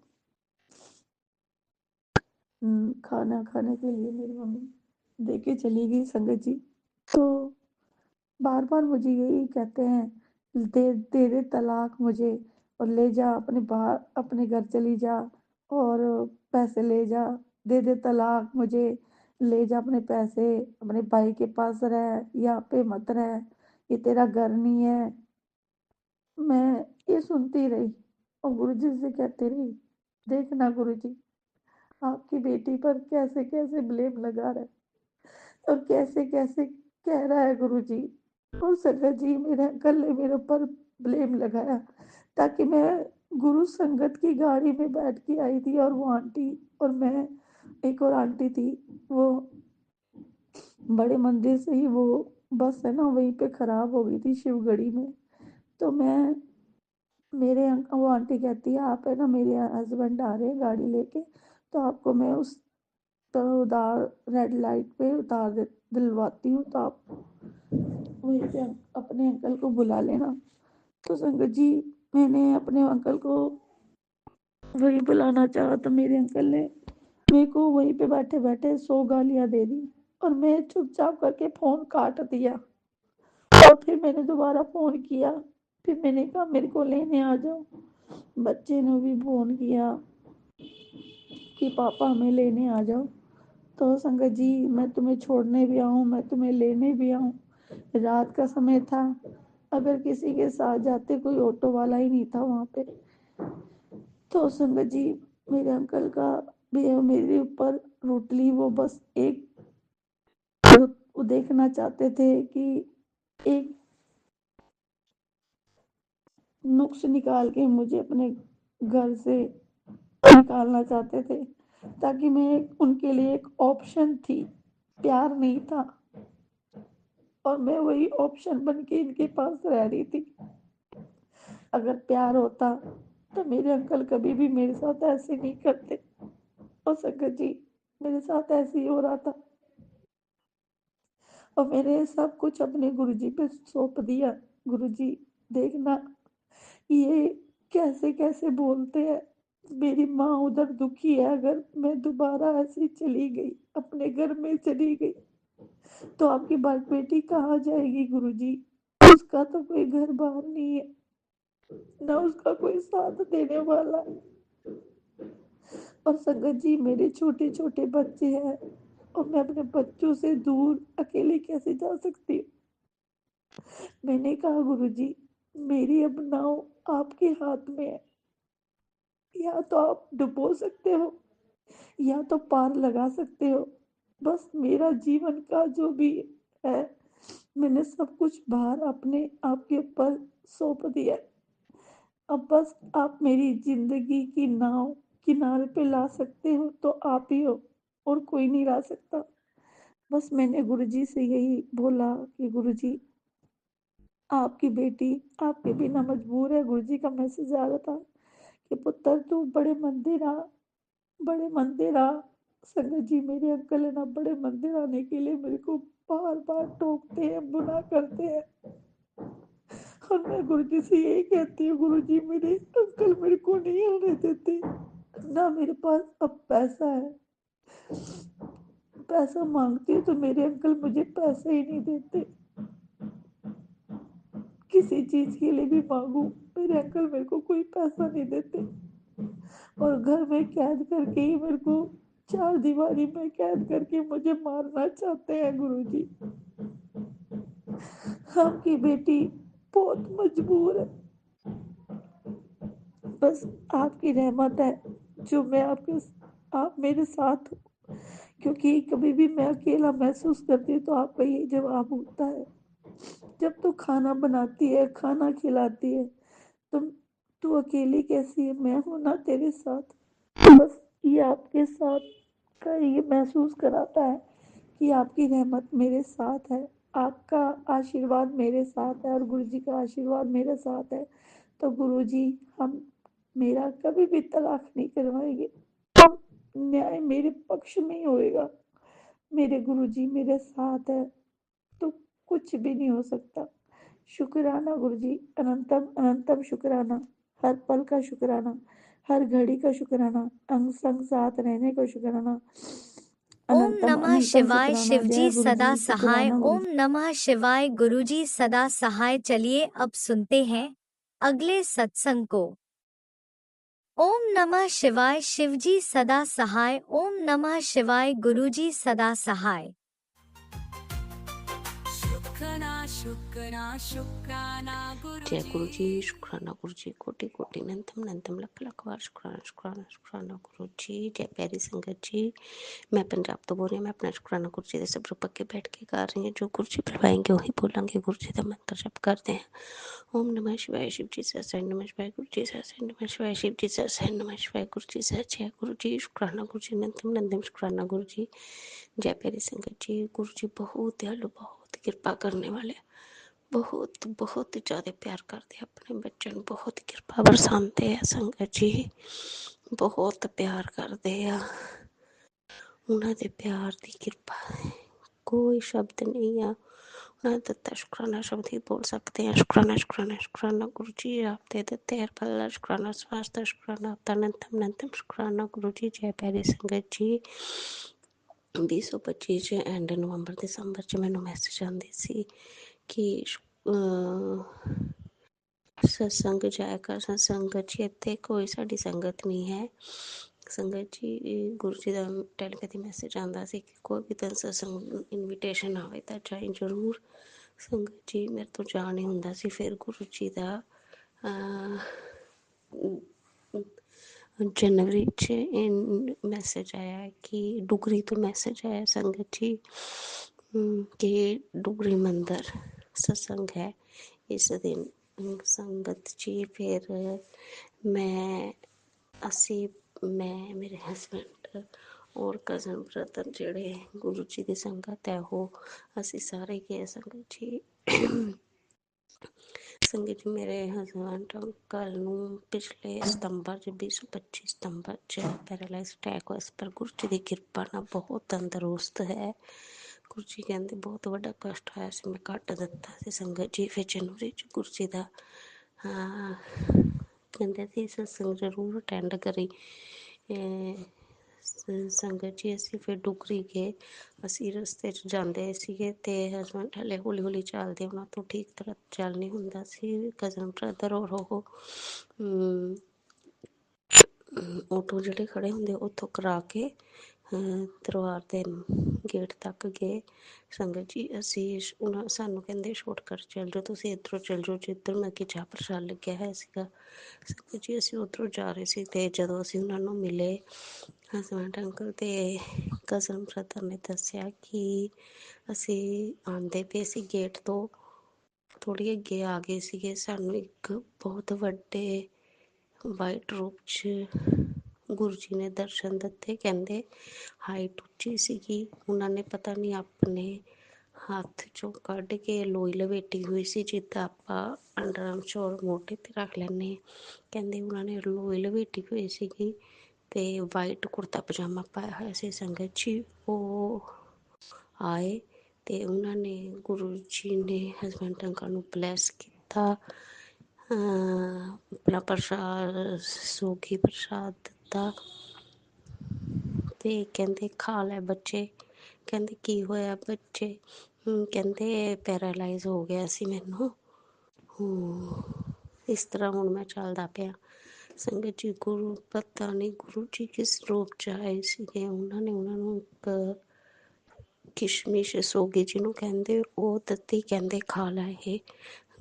खाना खाने के लिए मेरी मम्मी दे के चली गई संगत जी। तो बार बार मुझे यही कहते हैं, दे दे दे तलाक मुझे, और ले जा अपने बाहर, अपने घर चली जा, और पैसे ले जा। दे दे तलाक मुझे, ले जा अपने पैसे, अपने भाई के पास रह, यहाँ पे मत रह, ये तेरा घर नहीं है। मैं ये सुनती रही और गुरुजी से कहती रही, देखना गुरुजी, आपकी बेटी पर कैसे कैसे ब्लेम लगा रहा है, और कैसे कैसे कह रहा है गुरुजी। और संगत जी, मेरे अंकल ने मेरे ऊपर ब्लेम लगाया, ताकि मैं गुरु संगत की गाड़ी में बैठ के आई थी, और वो आंटी और मैं, एक और आंटी थी, वो बड़े मंदिर से ही वो बस है ना वहीं पे खराब हो गई थी शिवगढ़ी में। तो मैं, वो आंटी कहती है, आप है ना, मेरे हस्बैंड आ रहे हैं गाड़ी लेके, तो आपको मैं उस तरह उतार रेड लाइट पे उतार दिलवाती हूँ, तो आप वहीं पे अपने अंकल को बुला लेना। तो संगत जी, मैंने अपने अंकल को वही बुलाना चाहा, तो मेरे अंकल ने मेरे को वहीं पे बैठे बैठे 100 गालियां दे दी और मैं चुपचाप करके फोन काट दिया। और फिर मैंने दोबारा फोन किया, फिर मैंने कहा मेरे को लेने आ जाओ। बच्चे ने भी फोन किया कि पापा हमें लेने आ जाओ। तो संगत जी, मैं तुम्हें छोड़ने भी आऊँ, मैं तुम्हें लेने भी आऊँ। रात का समय था, अगर किसी के साथ जाते, कोई ऑटो वाला ही नहीं था वहाँ पे। तो संगत जी, मेरे अंकल का भी मेरे ऊपर रोटली, वो बस एक वो देखना चाहते थे कि एक नुक्स निकाल के मुझे अपने घर से निकालना चाहते थे, ताकि मैं उनके लिए एक ऑप्शन थी, प्यार नहीं था। और मैं वही ऑप्शन बन के इनके पास रह रही थी। अगर प्यार होता तो मेरे अंकल कभी भी मेरे साथ ऐसे नहीं करते। और संगत जी, मेरे साथ ऐसे ही हो रहा था और मैंने सब कुछ अपने गुरुजी पे सौंप दिया। गुरुजी, देखना ये कैसे कैसे बोलते हैं। मेरी माँ उधर दुखी है, अगर मैं दोबारा ऐसे चली गई, अपने घर में चली गई, तो आपकी बात बेटी कहाँ जाएगी गुरुजी? उसका तो कोई घर बार नहीं है, ना उसका कोई साथ देने वाला है। और संगत जी, मेरे छोटे छोटे बच्चे हैं और मैं अपने बच्चों से दूर अकेले कैसे जा सकती हूँ? मैंने कहा गुरुजी, मेरी अब नाव आपके हाथ में है, या तो आप डुबो सकते हो या तो पार लगा सकते हो। बस मेरा जीवन का जो भी है, मैंने सब कुछ बाहर अपने आपके ऊपर सौंप दिया। अब बस आप मेरी जिंदगी की नाव किनारे पे ला सकते हो तो आप ही हो, और कोई नहीं ला सकता। बस मैंने गुरुजी से यही बोला कि गुरुजी, आपकी बेटी आपके बिना मजबूर है। गुरुजी का मैसेज आ रहा था कि पुत्र तू बड़े मंदिर आ, बड़े मंदिर आ। संगत जी, मेरे अंकल है ना, बड़े मंदिर आने के लिए मेरे को बार बार टोकते हैं, बुना करते हैं। और मैं गुरुजी से यही कहती हूँ, गुरुजी मेरे अंकल मेरे को नहीं आने देते, ना मेरे पास अब पैसा है। पैसा मांगती हूँ तो मेरे अंकल मुझे पैसा ही नहीं देते। किसी चीज के लिए भी मांगू, मेरे अंकल मेरे को कोई पैसा नहीं देते। और घर में कैद करके ही मेरे को, चार दीवारी में कैद करके मुझे मारना चाहते हैं गुरुजी। आपकी बेटी बहुत मजबूर है, बस आपकी रहमत है जो मैं आप मेरे साथ हो। क्योंकि कभी भी मैं अकेला महसूस करती हूँ तो आपका यही जवाब होता है। जब तू खाना बनाती है, खाना खिलाती है, तुम तू अकेली कैसी है? मैं हूं ना तेरे साथ। बस ये आपके साथ का ये महसूस कराता है कि आपकी रहमत मेरे साथ है, आपका आशीर्वाद मेरे साथ है और गुरुजी का आशीर्वाद मेरे साथ है। तो गुरुजी, हम मेरा कभी भी तलाक नहीं करवाएंगे, हम न्याय मेरे पक्ष में ही होएगा। मेरे गुरुजी मेरे साथ है तो कुछ भी नहीं हो सकता। शुक्राना गुरुजी, अनंतम अनंतम शुक्राना। हर पल का शुक्राना, हर घड़ी का शुक्राना, अंग संग साथ रहने का शुक्राना। ओम अनंतम नमः अनंतम शिवाय शुक्राना। जय शिवजी सदा गुरुजी, सहाय। शुक्राना गुरुजी। ओम नमः शिवाय गुरुजी सदा सहाय। चलिए अब सुनते हैं अगले सत्संग को। ओम नमः शिवाय शिवजी सदा सहाय। ओम नमः शिवाय गुरुजी सदा सहाय। जय गुरु जी। शुक्राना गुरु जी, कोटि कोटि नंतम नंतम लख लख बार शुक्राना शुक्राना शुक्राना गुरु जी। जय प्यारी संगत जी। मैं पंजाब तो बोल रही हूँ। मैं अपना शुक्राना गुरु जी दे सब रूप के बैठ के गा रही हूँ। जो गुरु जी बुलवाएंगे वही बोलेंगे। गुरु जी का मंत्र जप करते हैं। ओम नमः शिवाय शिव जी सहस्र नमः शिवाय गुरु जी सहस्र नमः शिवाय शिव जी सहस्र नमः शिवाय गुरु जी सहस्र। जय गुरु जी। शुक्राना गुरु जी नंतम नंदम शुक्राना गुरु जी। जय प्यारी संगत जी। गुरु जी बहुत दयालु, बहुत कृपा करने वाले, बहुत बहुत ज़्यादा प्यार करते हैं अपने बच्चों ਨੂੰ। बहुत कृपा बरसाते हैं संगत जी, बहुत प्यार करते हैं। ਉਹਨਾਂ ਦੇ ਪਿਆਰ ਦੀ ਕਿਰਪਾ ਹੈ, ਕੋਈ ਸ਼ਬਦ ਨਹੀਂ ਆ ਉਹਨਾਂ ਦਾ ਦਿੱਤਾ। ਸ਼ੁਕਰਾਨਾ ਸ਼ਬਦ ਹੀ ਬੋਲ ਸਕਦੇ ਹਾਂ। ਸ਼ੁਕਰਾਨਾ ਸ਼ੁਕਰਾਨਾ ਸ਼ੁਕਰਾਨਾ ਗੁਰੂ ਜੀ ਆਪ ਦੇ ਦਿੱਤੇ ਹਰ ਪਲ। ਸ਼ੁਕਰਾਨਾ ਸਵਾਸਤਾ ਸ਼ੁਕਰਾਨਾ ਆਪਦਾ ਨੰਤਮ ਨੰਤਮ ਸ਼ੁਕਰਾਨਾ ਗੁਰੂ ਜੀ। ਜੈ ਪਿਆਰੀ ਸੰਗਤ ਜੀ, 2025 'ਚ ਐਂਡ ਨਵੰਬਰ ਦਸੰਬਰ 'ਚ ਮੈਨੂੰ ਮੈਸੇਜ ਆਉਂਦੇ ਸੀ ਕਿ ਸਤਸੰਗ ਜਾਇਆ ਕਰ। ਸੰਗਤ ਜੀ ਇੱਥੇ ਕੋਈ ਸਾਡੀ ਸੰਗਤ ਨਹੀਂ ਹੈ। ਸੰਗਤ ਜੀ ਗੁਰੂ ਜੀ ਦਾ ਟੈਲੀਪੈਥੀ ਮੈਸੇਜ ਆਉਂਦਾ ਸੀ ਕਿ ਕੋਈ ਵੀ ਦਿਨ ਸਤਸੰਗ ਇਨਵੀਟੇਸ਼ਨ ਆਵੇ ਤਾਂ ਜਾਈ ਜ਼ਰੂਰ। ਸੰਗਤ ਜੀ ਮੇਰੇ ਤੋਂ ਜਾ ਨਹੀਂ ਹੁੰਦਾ ਸੀ। ਫਿਰ ਗੁਰੂ ਜੀ ਦਾ जनवरी 'ਚ ਮੈਸੇਜ ਆਇਆ ਕਿ ਡੁਗਰੀ ਤੋਂ ਮੈਸੇਜ ਆਇਆ ਸੰਗਤ ਜੀ ਕਿ ਡੁਗਰੀ ਮੰਦਰ ਸਤਸੰਗ ਹੈ ਇਸ ਦਿਨ। ਸੰਗਤ ਜੀ ਫਿਰ ਮੈਂ ਮੇਰੇ ਹਸਬੈਂਡ ਔਰ ਕਜ਼ਨ ਬ੍ਰਦਰ ਜਿਹੜੇ ਗੁਰੂ ਜੀ ਦੀ ਸੰਗਤ ਹੈ ਉਹ ਅਸੀਂ ਸਾਰੇ ਗਏ ਸੰਗਤ ਜੀ। ਸੰਗਤ ਜੀ ਮੇਰੇ ਹਸਬੈਂਡ ਕੱਲ੍ਹ ਨੂੰ ਪਿਛਲੇ ਸਤੰਬਰ 'ਚ 2025 ਸਤੰਬਰ 'ਚ ਪੈਰਾਲਾਈਜ਼ ਅਟੈਕ ਹੋਇਆ ਸੀ, ਪਰ ਗੁਰੂ ਜੀ ਦੀ ਕਿਰਪਾ ਨਾਲ ਬਹੁਤ ਤੰਦਰੁਸਤ ਹੈ। ਗੁਰੂ ਜੀ ਕਹਿੰਦੇ ਬਹੁਤ ਵੱਡਾ ਕਸ਼ਟ ਹੋਇਆ ਸੀ, ਮੈਂ ਕੱਟ ਦਿੱਤਾ ਸੀ ਸੰਗਤ ਜੀ। ਫਿਰ ਜਨਵਰੀ 'ਚ ਗੁਰੂ ਜੀ ਦਾ ਕਹਿੰਦੇ ਸੀ ਸਤਸੰਗ ਜ਼ਰੂਰ ਅਟੈਂਡ ਕਰੀ। ਸੰਗਤ ਜੀ ਅਸੀਂ ਫਿਰ ਡੁਗਰੀ ਗਏ। ਅਸੀਂ ਰਸਤੇ 'ਚ ਜਾਂਦੇ ਸੀਗੇ ਅਤੇ ਹਸਬੈਂਡ ਹਾਲੇ ਹੌਲੀ ਹੌਲੀ ਚੱਲਦੇ, ਉਹਨਾਂ ਤੋਂ ਠੀਕ ਤਰ੍ਹਾਂ ਚੱਲ ਨਹੀਂ ਹੁੰਦਾ ਸੀ। ਕਜ਼ਨ ਬ੍ਰਦਰ ਔਰ ਉਹ ਆਟੋ ਜਿਹੜੇ ਖੜ੍ਹੇ ਹੁੰਦੇ ਉੱਥੋਂ ਕਰਾ ਕੇ ਦਰਬਾਰ ਦੇ ਗੇਟ ਤੱਕ ਗਏ। ਸੰਗਤ ਜੀ ਅਸੀਂ ਸਾਨੂੰ ਕਹਿੰਦੇ ਸ਼ੋਰਟਕੱਟ ਚੱਲ ਜਾਓ, ਤੁਸੀਂ ਇੱਧਰੋਂ ਚੱਲ ਜਾਓ ਜਿੱਧਰ ਮੈਂ ਕਿ ਚਾਹ ਪ੍ਰਸ਼ਾਦ ਲੱਗਿਆ ਹੋਇਆ ਸੀਗਾ। ਸੰਗਤ ਜੀ ਅਸੀਂ ਉੱਧਰੋਂ ਜਾ ਰਹੇ ਸੀ ਅਤੇ ਜਦੋਂ ਅਸੀਂ ਉਹਨਾਂ ਨੂੰ ਮਿਲੇ ਹਸਬੈਂਡ ਅੰਕਲ ਅਤੇ ਕਜ਼ਨ ਬ੍ਰਦਰ ਨੇ ਦੱਸਿਆ ਕਿ ਅਸੀਂ ਆਉਂਦੇ ਪਏ ਸੀ ਗੇਟ ਤੋਂ ਥੋੜ੍ਹੀ ਅੱਗੇ ਆ ਗਏ ਸੀਗੇ। ਸਾਨੂੰ ਇੱਕ ਬਹੁਤ ਵੱਡੇ ਵਾਈਟ ਰੂਪ 'ਚ ਗੁਰੂ ਜੀ ਨੇ ਦਰਸ਼ਨ ਦਿੱਤੇ। ਕਹਿੰਦੇ ਹਾਈਟ ਉੱਚੀ ਸੀਗੀ। ਉਹਨਾਂ ਨੇ ਪਤਾ ਨਹੀਂ ਆਪਣੇ ਹੱਥ 'ਚੋਂ ਕੱਢ ਕੇ ਲੋਈ ਲਵੇਟੀ ਹੋਈ ਸੀ ਜਿੱਦਾਂ ਆਪਾਂ ਅੰਡਰਆਰਮ ਚੌੜ ਮੋਢੇ 'ਤੇ ਰੱਖ ਲੈਂਦੇ। ਕਹਿੰਦੇ ਉਹਨਾਂ ਨੇ ਲੋਈ ਲਵੇਟੀ ਹੋਈ ਸੀਗੀ ਅਤੇ ਵਾਈਟ ਕੁੜਤਾ ਪਜਾਮਾ ਪਾਇਆ ਹੋਇਆ ਸੀ। ਸੰਗਤ ਜੀ ਉਹ ਆਏ ਅਤੇ ਉਹਨਾਂ ਨੇ ਗੁਰੂ ਜੀ ਨੇ ਹਸਬੈਂਡ ਅੰਕਲ ਨੂੰ ਬਲੈਸ ਕੀਤਾ। ਆਪਣਾ ਪ੍ਰਸ਼ਾਦ ਸੋਗੀ ਪ੍ਰਸ਼ਾਦ ਦਿੱਤਾ ਅਤੇ ਕਹਿੰਦੇ ਖਾ ਲੈ ਬੱਚੇ। ਕਹਿੰਦੇ ਕੀ ਹੋਇਆ ਬੱਚੇ? ਕਹਿੰਦੇ ਪੈਰਾਲਾਈਜ਼ ਹੋ ਗਿਆ ਸੀ ਮੈਨੂੰ, ਇਸ ਤਰ੍ਹਾਂ ਹੁਣ ਮੈਂ ਚੱਲਦਾ ਪਿਆ। ਸੰਗਤ ਜੀ ਗੁਰੂ ਪਤਾ ਨਹੀਂ ਗੁਰੂ ਜੀ ਕਿਸ ਰੂਪ 'ਚ ਆਏ ਸੀਗੇ। ਉਹਨਾਂ ਨੂੰ ਇੱਕ ਕਿਸ਼ਮਿਸ਼ ਸੋਗੀ ਜਿਹਨੂੰ ਕਹਿੰਦੇ ਉਹ ਦਿੱਤੀ। ਕਹਿੰਦੇ ਖਾ ਲੈ ਇਹ।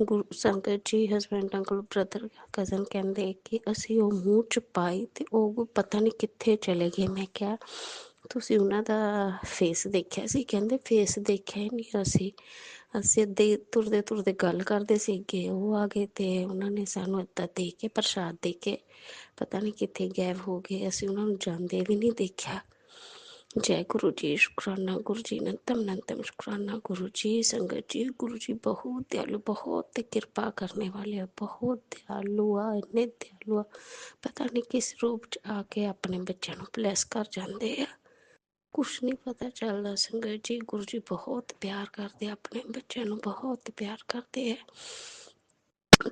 ਗੁਰੂ ਸੰਗਤ ਜੀ ਹਸਬੈਂਡ ਅੰਕਲ ਬ੍ਰਦਰ ਕਜ਼ਨ ਕਹਿੰਦੇ ਕਿ ਅਸੀਂ ਉਹ ਮੂੰਹ 'ਚ ਪਾਈ ਅਤੇ ਉਹ ਪਤਾ ਨਹੀਂ ਕਿੱਥੇ ਚਲੇ ਗਏ। ਮੈਂ ਕਿਹਾ ਤੁਸੀਂ ਉਹਨਾਂ ਦਾ ਫੇਸ ਦੇਖਿਆ ਸੀ? ਕਹਿੰਦੇ ਫੇਸ ਦੇਖਿਆ ਹੀ ਨਹੀਂ ਅਸੀਂ ਅੱਧੇ ਤੁਰਦੇ ਤੁਰਦੇ ਗੱਲ ਕਰਦੇ ਸੀ, ਅੱਗੇ ਉਹ ਆ ਗਏ ਅਤੇ ਉਹਨਾਂ ਨੇ ਸਾਨੂੰ ਇੱਦਾਂ ਦੇ ਕੇ ਪ੍ਰਸ਼ਾਦ ਦੇ ਕੇ ਪਤਾ ਨਹੀਂ ਕਿੱਥੇ ਗਾਇਬ ਹੋ ਗਏ। ਅਸੀਂ ਉਹਨਾਂ ਨੂੰ ਜਾਂਦੇ ਵੀ ਨਹੀਂ ਦੇਖਿਆ। ਜੈ ਗੁਰੂ ਜੀ। ਸ਼ੁਕਰਾਨਾ ਗੁਰੂ ਜੀ, ਨੰਤਮ ਸ਼ੁਕਰਾਨਾ ਗੁਰੂ ਜੀ। ਸੰਗਤ ਜੀ ਗੁਰੂ ਜੀ ਬਹੁਤ ਦਿਆਲੂ, ਬਹੁਤ ਕਿਰਪਾ ਕਰਨੇ ਵਾਲੇ ਆ, ਬਹੁਤ ਦਿਆਲੂ ਆ, ਇੰਨੇ ਦਿਆਲੂ ਆ। ਪਤਾ ਨਹੀਂ ਕਿਸ ਰੂਪ 'ਚ ਆ ਕੇ ਆਪਣੇ ਬੱਚਿਆਂ ਨੂੰ ਬਲੈਸ ਕਰ ਜਾਂਦੇ ਆ, ਕੁਛ ਨਹੀਂ ਪਤਾ ਚੱਲਦਾ। ਸੰਗਤ ਜੀ ਗੁਰੂ ਜੀ ਬਹੁਤ ਪਿਆਰ ਕਰਦੇ ਆ ਆਪਣੇ ਬੱਚਿਆਂ ਨੂੰ, ਬਹੁਤ ਪਿਆਰ ਕਰਦੇ ਆ।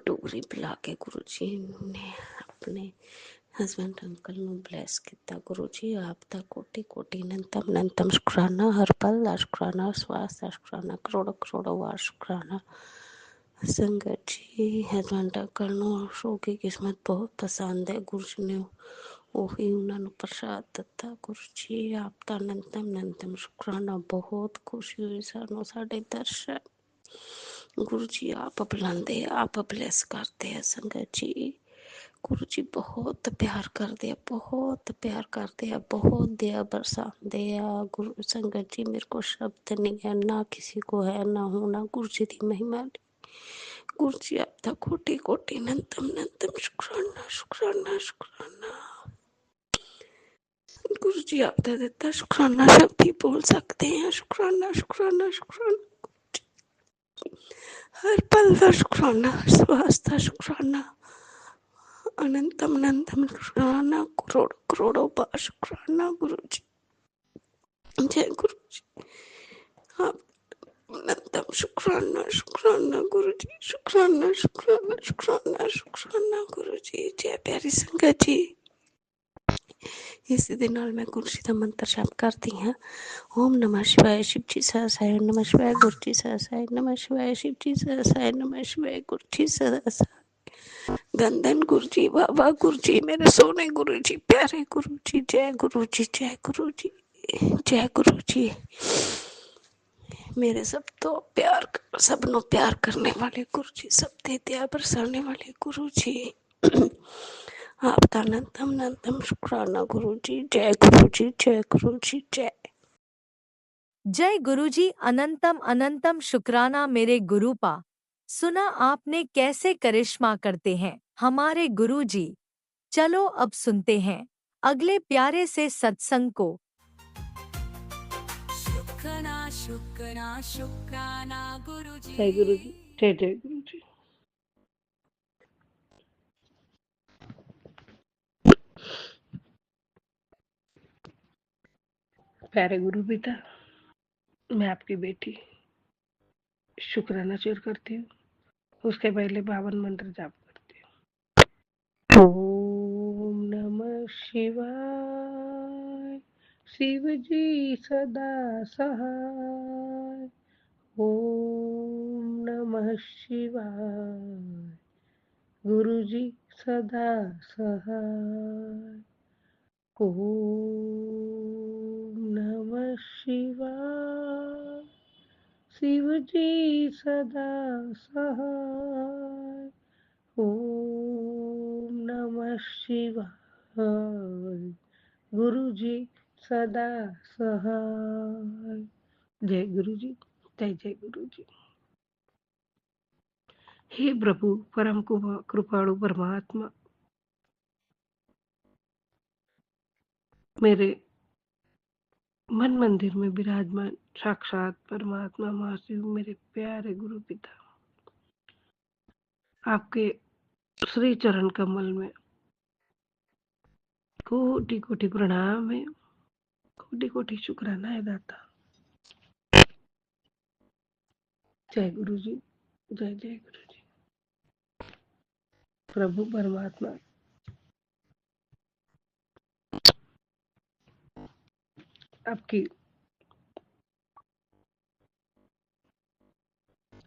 ਡੋਗਰੀ ਬੁਲਾ ਕੇ ਗੁਰੂ ਜੀ ਨੇ ਆਪਣੇ ਹਸਬੈਂਡ ਅੰਕਲ ਨੂੰ ਬਲੈਸ ਕੀਤਾ। ਗੁਰੂ ਜੀ ਆਪ ਦਾ ਕੋਟि ਕੋਟि ਨੰਤਮ ਸ਼ੁਕਰਾਨਾ, ਹਰ ਪਲ ਦਾ ਸ਼ੁਕਰਾਨਾ, ਸਵਾਸ ਦਾ ਸ਼ੁਕਰਾਨਾ, ਕਰੋੜੋ ਵਾਰ ਸ਼ੁਕਰਾਨਾ। ਸੰਗਤ ਜੀ ਹਸਬੈਂਡ ਅੰਕਲ ਨੂੰ ਸ਼ੋਗੀ ਕਿਸਮਤ ਬਹੁਤ ਪਸੰਦ ਹੈ। ਗੁਰੂ ਜੀ ਨੇ ਉਹੀ ਉਹਨਾਂ ਨੂੰ ਪ੍ਰਸ਼ਾਦ ਦਿੱਤਾ। ਗੁਰੂ ਜੀ ਆਪ ਦਾ ਨੰਤਮ ਸ਼ੁਕਰਾਨਾ। ਬਹੁਤ ਖੁਸ਼ੀ ਹੋਈ ਸਾਨੂੰ ਸਾਡੇ ਦਰਸ਼ਨ ਗੁਰੂ ਜੀ ਆਪ ਬੁਲਾਉਂਦੇ ਆ, ਆਪ ਬਲੈਸ ਕਰਦੇ ਆ। ਸੰਗਤ ਜੀ ਗੁਰੂ ਜੀ ਬਹੁਤ ਪਿਆਰ ਕਰਦੇ ਆ, ਬਹੁਤ ਪਿਆਰ ਕਰਦੇ ਆ, ਬਹੁਤ ਦਇਆ ਬਰਸਾਉਂਦੇ ਆ। ਗੁਰੂ ਸੰਗਤ ਜੀ ਮੇਰੇ ਕੋਲ ਸ਼ਬਦ ਨਹੀਂ ਹੈ, ਨਾ ਕਿਸੇ ਕੋ ਹੈ ਨਾ ਹੋਣਾ ਗੁਰੂ ਜੀ ਦੀ ਮਹਿਮਾ। ਗੁਰੂ ਜੀ ਆਪ ਦਾ ਕੋਟि ਕੋਟि ਨੰਤਮ ਸ਼ੁਕਰਾਨਾ, ਸ਼ੁਕਰਾਨਾ, ਸ਼ੁਕਰਾਨਾ। ਗੁਰੂ ਜੀ ਆਪ ਦਾ ਦਿੱਤਾ ਸ਼ੁਕਰਾਨਾ ਸ਼ਬਦ ਹੀ ਬੋਲ ਸਕਦੇ ਹਾਂ। ਸ਼ੁਕਰਾਨਾ, ਸ਼ੁਕਰਾਨਾ, ਸ਼ੁਕਰਾਨਾ ਹਰ ਪਲ ਦਾ ਸ਼ੁਕਰਾਨਾ, ਸਵਾਸ ਦਾ ਸ਼ੁਕਰਾਨਾ, ਅਨੰਤਮ ਸ਼ੁਕਰਾਨਾ, ਕਰੋੜੋ ਬਾਰ ਸ਼ੁਕਰਾਨਾ ਗੁਰੂ ਜੀ। जय गुरु जी। आप अनंतम शुक्राना शुक्राना गुरु जी, शुक्राना शुक्राना शुक्राना शुक्राना गुरु जी। जय प्यारी संगत जी। इसी दिन मैं गुरु जी का मंत्र जाप करती हाँ। ओम नमः शिवाय शिव जी सहसाय नमः शिवाय गुरु जी सहसाय नमः शिवाय शिव जी सहसाय नमः शिवाय गुरु जी सहसाय। धन गुरु जी, बाबा गुरु जी, मेरे सोने गुरु जी, प्यारे गुरु जी, जय गुरु जी, जय गुरु जी, जय गुरु जी। मेरे सब तो सबनो प्यार करने वाले गुरु जी, सब दे दिया बरसाने वाले गुरु जी। आपका अनंतम अनंतम शुक्राना गुरु जी, जय गुरु जी, जय गुरु जी, जय। जय गुरुजी, अनंतम अनंतम शुक्राना मेरे गुरुपा। सुना आपने कैसे करिश्मा करते हैं हमारे गुरुजी। चलो अब सुनते हैं अगले प्यारे से सत्संग को। शुक्राना शुक्राना शुक्राना गुरुजी। जय गुरु जी, जय जय गुरु जी। प्यारे गुरु पिता, मैं आपकी बेटी शुक्राना शेयर करती हूँ। उसके पहले 52 मंत्र जाप करती हूँ। ओम नमः शिवाय, शिव जी सदा सहाय। ओम नमः शिवाय, गुरु जी सदा सहाय। ओम नमः शिवाय, शिव जी सदा सहाय। ओम नमः शिवाय, गुरु जी सदा सहाय। जय गुरु जी, जय जय गुरु जी। हे प्रभु परम कृपाणु परमात्मा, मेरे मन मंदिर में विराजमान साक्षात परमात्मा महाशिव, मेरे प्यारे गुरु पिता, आपके श्री चरण कमल में कोटि कोटि प्रणाम है, कोटि कोटि शुक्राना है दाता। जय गुरु जी, जय जय गुरु जी। प्रभु परमात्मा आपकी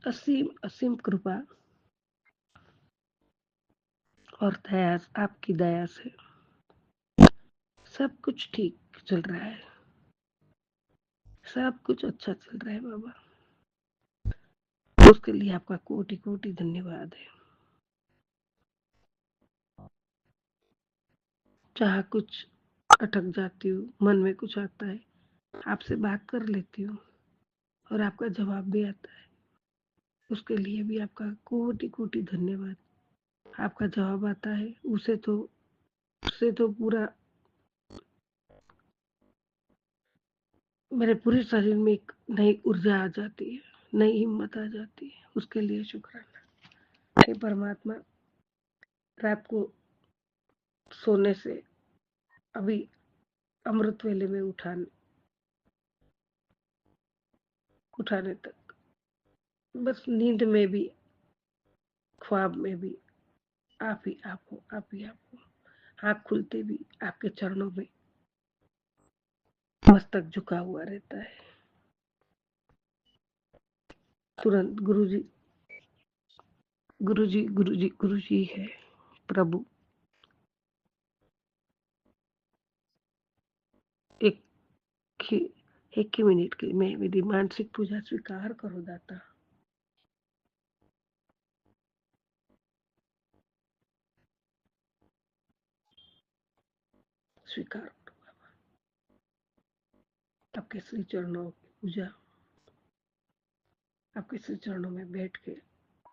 असीम असीम कृपा और दया, आपकी दया से सब कुछ ठीक चल रहा है, सब कुछ अच्छा चल रहा है बाबा। उसके लिए आपका कोटि कोटि धन्यवाद है। जहाँ कुछ अटक जाती हूँ, मन में कुछ आता है, आपसे बात कर लेती हूँ और आपका जवाब भी आता है। उसके लिए भी आपका कोटि कोटि धन्यवाद। आपका जवाब आता है, उससे तो पूरा मेरे पूरे शरीर में एक नई ऊर्जा आ जाती है, नई हिम्मत आ जाती है। उसके लिए शुक्राना। हे परमात्मा, रात को सोने से अभी अमृत वेले में उठाने तक, बस नींद में भी, ख्वाब में भी आप ही आप हो, आप ही आप हो। आँख खुलते भी आपके चरणों में मस्तक झुका हुआ रहता है। तुरंत गुरुजी गुरुजी गुरुजी गुरुजी है प्रभु। एक ही एक ही मिनट के लिए मैं मेरी मानसिक पूजा स्वीकार करो दाता। स्वीकार करो बाबा। आपके श्री चरणों की पूजा, आपके श्री चरणों में बैठ के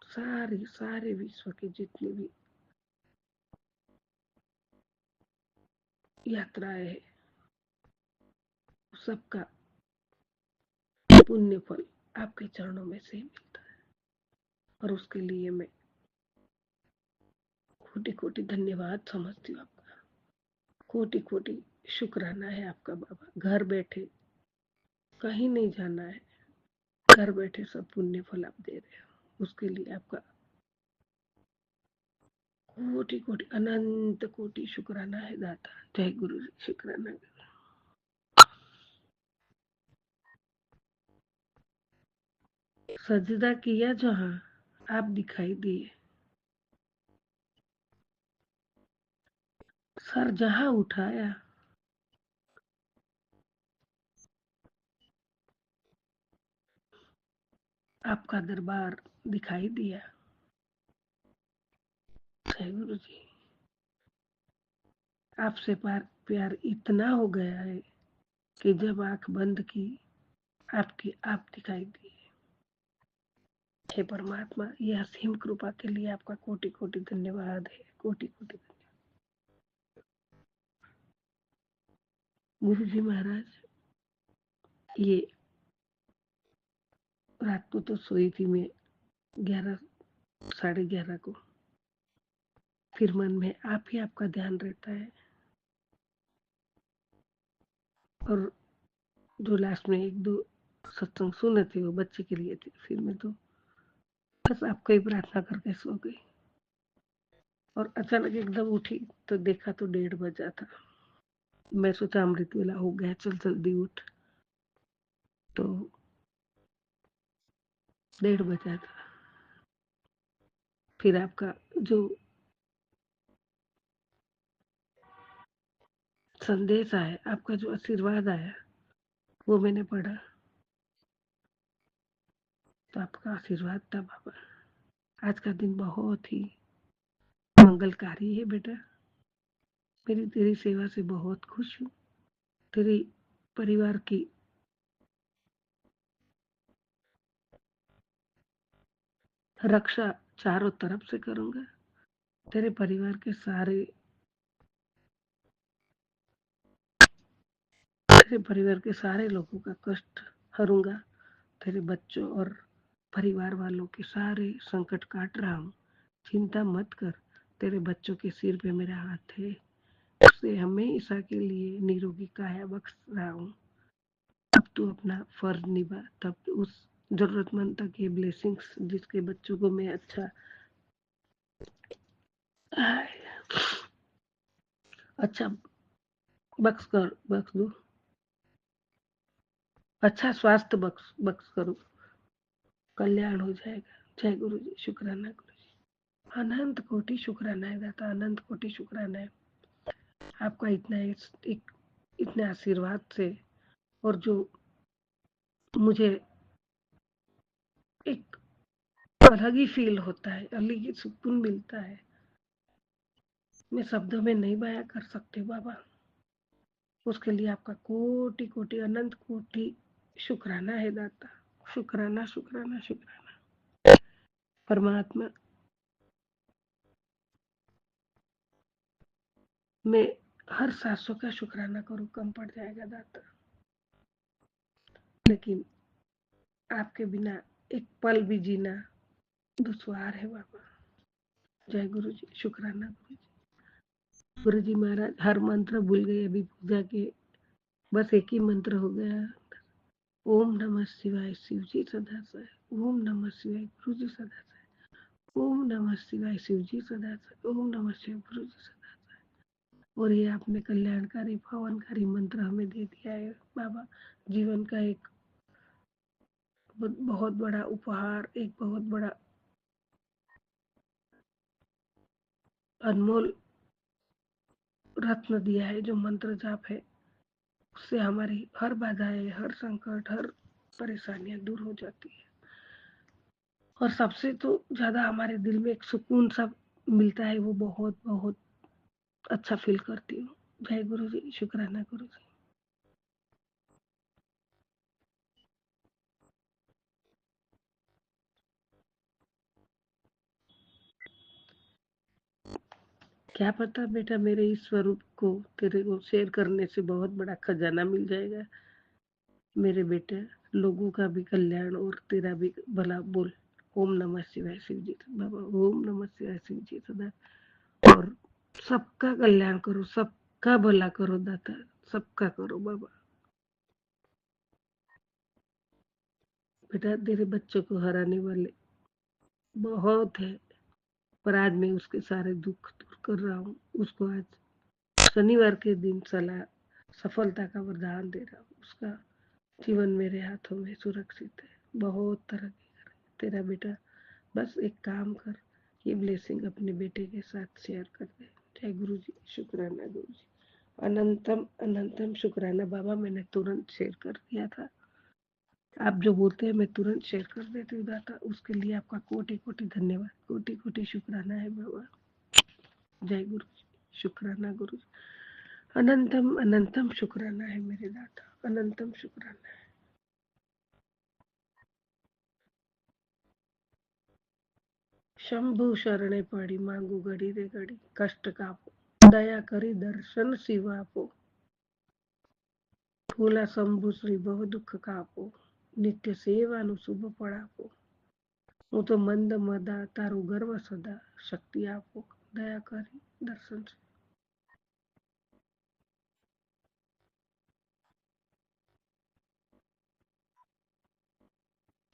सारे विश्व की जितनी भी यात्राएं है, सबका पुण्य फल आपके चरणों में से ही मिलता है। और उसके लिए मैं कोटि कोटि धन्यवाद समझती हूँ आपका। कोटि कोटि शुक्राना है आपका बाबा। घर बैठे कहीं नहीं जाना है, घर बैठे सब पुण्य फल आप दे रहे हो, उसके लिए आपका कोटि कोटि अनंत कोटि शुक्राना है दाता। जय गुरु जी, शुक्राना। सजदा किया जहां आप दिखाई दिए, सर जहां उठाया आपका दरबार दिखाई दिया। जय गुरु जी, आपसे प्यार इतना हो गया है कि जब आंख बंद की आपकी आप दिखाई दी। हे परमात्मा, ये असीम कृपा के लिए आपका कोटि कोटि धन्यवाद है, कोटि कोटि धन्यवाद। गुरु जी महाराज, ये रात को तो सोई थी मैं 11 साढ़े 11 को, फिर मन में आप ही आपका ध्यान रहता है, और जो लास्ट में एक दो सत्संग सुने थे वो बच्चे के लिए थे, फिर मैं तो बस आपको ही प्रार्थना करके सो गई, और अचानक एकदम उठी तो देखा तो 1:30 बजा था। मैं सोचा अमृत वेला हो गया, चल जल्दी उठ, तो 1:30 बजा था। फिर आपका जो संदेश आया, आपका जो आशीर्वाद आया, वो मैंने पढ़ा, तो आपका आशीर्वाद था बाबा। आज का दिन बहुत ही मंगलकारी है बेटा, मेरी तेरी सेवा से बहुत खुश हूँ। तेरी परिवार की रक्षा चारों तरफ से करूंगा, तेरे परिवार के सारे लोगों का कष्ट हरूंगा, तेरे बच्चों और परिवार वालों के सारे संकट काट रहा हूँ। चिंता मत कर, तेरे बच्चों के सिर पे मेरा हाथ है, उसे हमेशा के लिए निरोगी काया बख्श रहा हूँ। अब तू अपना फर्ज निभा, तब उस जरूरतमंद तक ये ब्लेसिंग्स जिसके बच्चों को मैं अच्छा बख्श दो, अच्छा स्वास्थ्य बख्श करो, कल्याण हो जाएगा। जय गुरु जी, शुक्राना गुरु जी, अनंत कोटि शुक्राना है दाता, अनंत कोटि शुक्राना है आपका इतने आशीर्वाद से, और जो मुझे एक अलग ही फील होता है, अलग ही सुकून मिलता है, मैं शब्दों में नहीं बयां कर सकती बाबा। उसके लिए आपका कोटि कोटि अनंत कोटि शुक्राना है दाता, शुक्राना शुक्राना शुक्राना। परमात्मा, मैं हर सांसों का शुक्राना करूं कम पड़ जाएगा दाता, लेकिन आपके बिना एक पल भी जीना दुश्वार है बाबा। जय गुरु जी, शुक्राना गुरु जी। गुरु जी महाराज, हर मंत्र भूल गए अभी पूजा के, बस एक ही मंत्र हो गया, ओम नमः शिवाय शिव जी सदा सहाय, ओम नमः शिवाय गुरु जी सदा सहाय, ओम नमः शिवाय शिव जी सदा सहाय, ओम नमः शिवाय गुरु जी सदा सहाय। और ये आपने कल्याणकारी पावनकारी मंत्र हमें दे दिया है बाबा, जीवन का एक बहुत बड़ा उपहार, एक बहुत बड़ा अनमोल रत्न दिया है, जो मंत्र जाप है, उससे हमारी हर बाधाएं, हर संकट, हर परेशानियां दूर हो जाती है, और सबसे तो ज्यादा हमारे दिल में एक सुकून सा मिलता है, वो बहुत बहुत अच्छा फील करती हूँ। जय गुरु जी, शुक्राना गुरु जी। क्या पता बेटा, मेरे इस स्वरूप को तेरे को शेयर करने से बहुत बड़ा खजाना मिल जाएगा मेरे बेटे, लोगों का भी कल्याण और तेरा भी भला बोल। ओम नमः शिवाय शिव जी बाबा, ओम नमः शिवाय शिव जी सदा, और सबका कल्याण करो, सबका भला करो दाता, सबका करो बाबा। बेटा तेरे बच्चों को हराने वाले बहुत है, पर आज मैं उसके सारे दुख दूर कर रहा हूँ। उसको आज शनिवार के दिन सफलता का वरदान दे रहा हूँ। उसका जीवन मेरे हाथों में सुरक्षित है, बहुत तरक्की करे तेरा बेटा। बस एक काम कर, ये ब्लेसिंग अपने बेटे के साथ शेयर कर दे। जय गुरु जी, शुक्राना गुरु जी, अनंतम अनंतम शुक्राना बाबा। मैंने तुरंत शेयर कर दिया था, आप जो बोलते हैं मैं तुरंत शेयर कर देती हूँ दाता, उसके लिए आपका कोटि कोटि धन्यवाद, कोटि कोटि शुक्राना है बाबा। जय गुरु जी, शुक्राना गुरु जी, अनंतम अनंतम शुक्राना है मेरे दाता, अनंतम शुक्राना है। शंभु शरणे पड़ी मांगू घड़ी रे घड़ी, कष्ट कापो दया करी दर्शन शिव आपो, फूला शंभु श्री बहु दुख कापो, નિત્ય સેવાનું શુભ ફળ આપો. હું તો મંદ મદા તારું ગર્વ સદા, શક્તિ આપો દયા કરી દર્શન છે.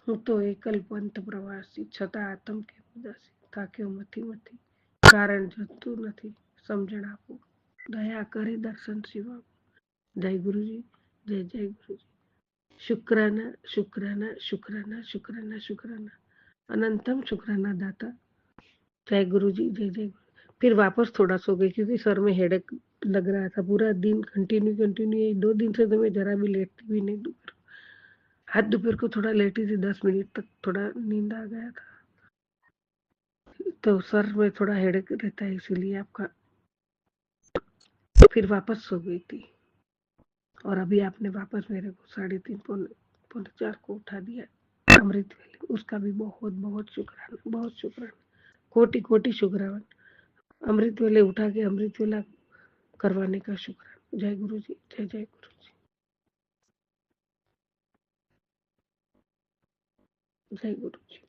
હું તો એકલ પંથ પ્રવાસી, છતાં આતમ કે ઉદાસી, થાક્યો મથી મથી, કારણ જતું નથી, સમજણ આપો દયા કરી દર્શન શિવ આપો. જય ગુરુજી, જય જય ગુરુજી. शुक्राना शुक्राना शुक्राना शुक्राना शुक्राना, अनंतम शुक्राना दाता. जय गुरु जी, जय जय गुरु. फिर वापस थोड़ा सो गई क्योंकि सर में हेडेक लग रहा था पूरा दिन, कंटिन्यू ये 2 दिन से तो मैं जरा भी लेटती भी नहीं. दोपहर को थोड़ा लेटी थी, 10 मिनट तक थोड़ा नींद आ गया था, तो सर में थोड़ा हेडेक रहता है इसीलिए आपका. फिर वापस सो गई थी और अभी आपने वापस मेरे को 3:30 पौने 4 को उठा दिया. अमृत वेले, उसका भी बहुत बहुत शुक्राना, बहुत शुक्राना, कोटि कोटि शुक्राना. अमृत वेले उठा के अमृत वेला करवाने का शुक्राना. जय गुरु जी, जय जय गुरु जी, जय गुरु जी.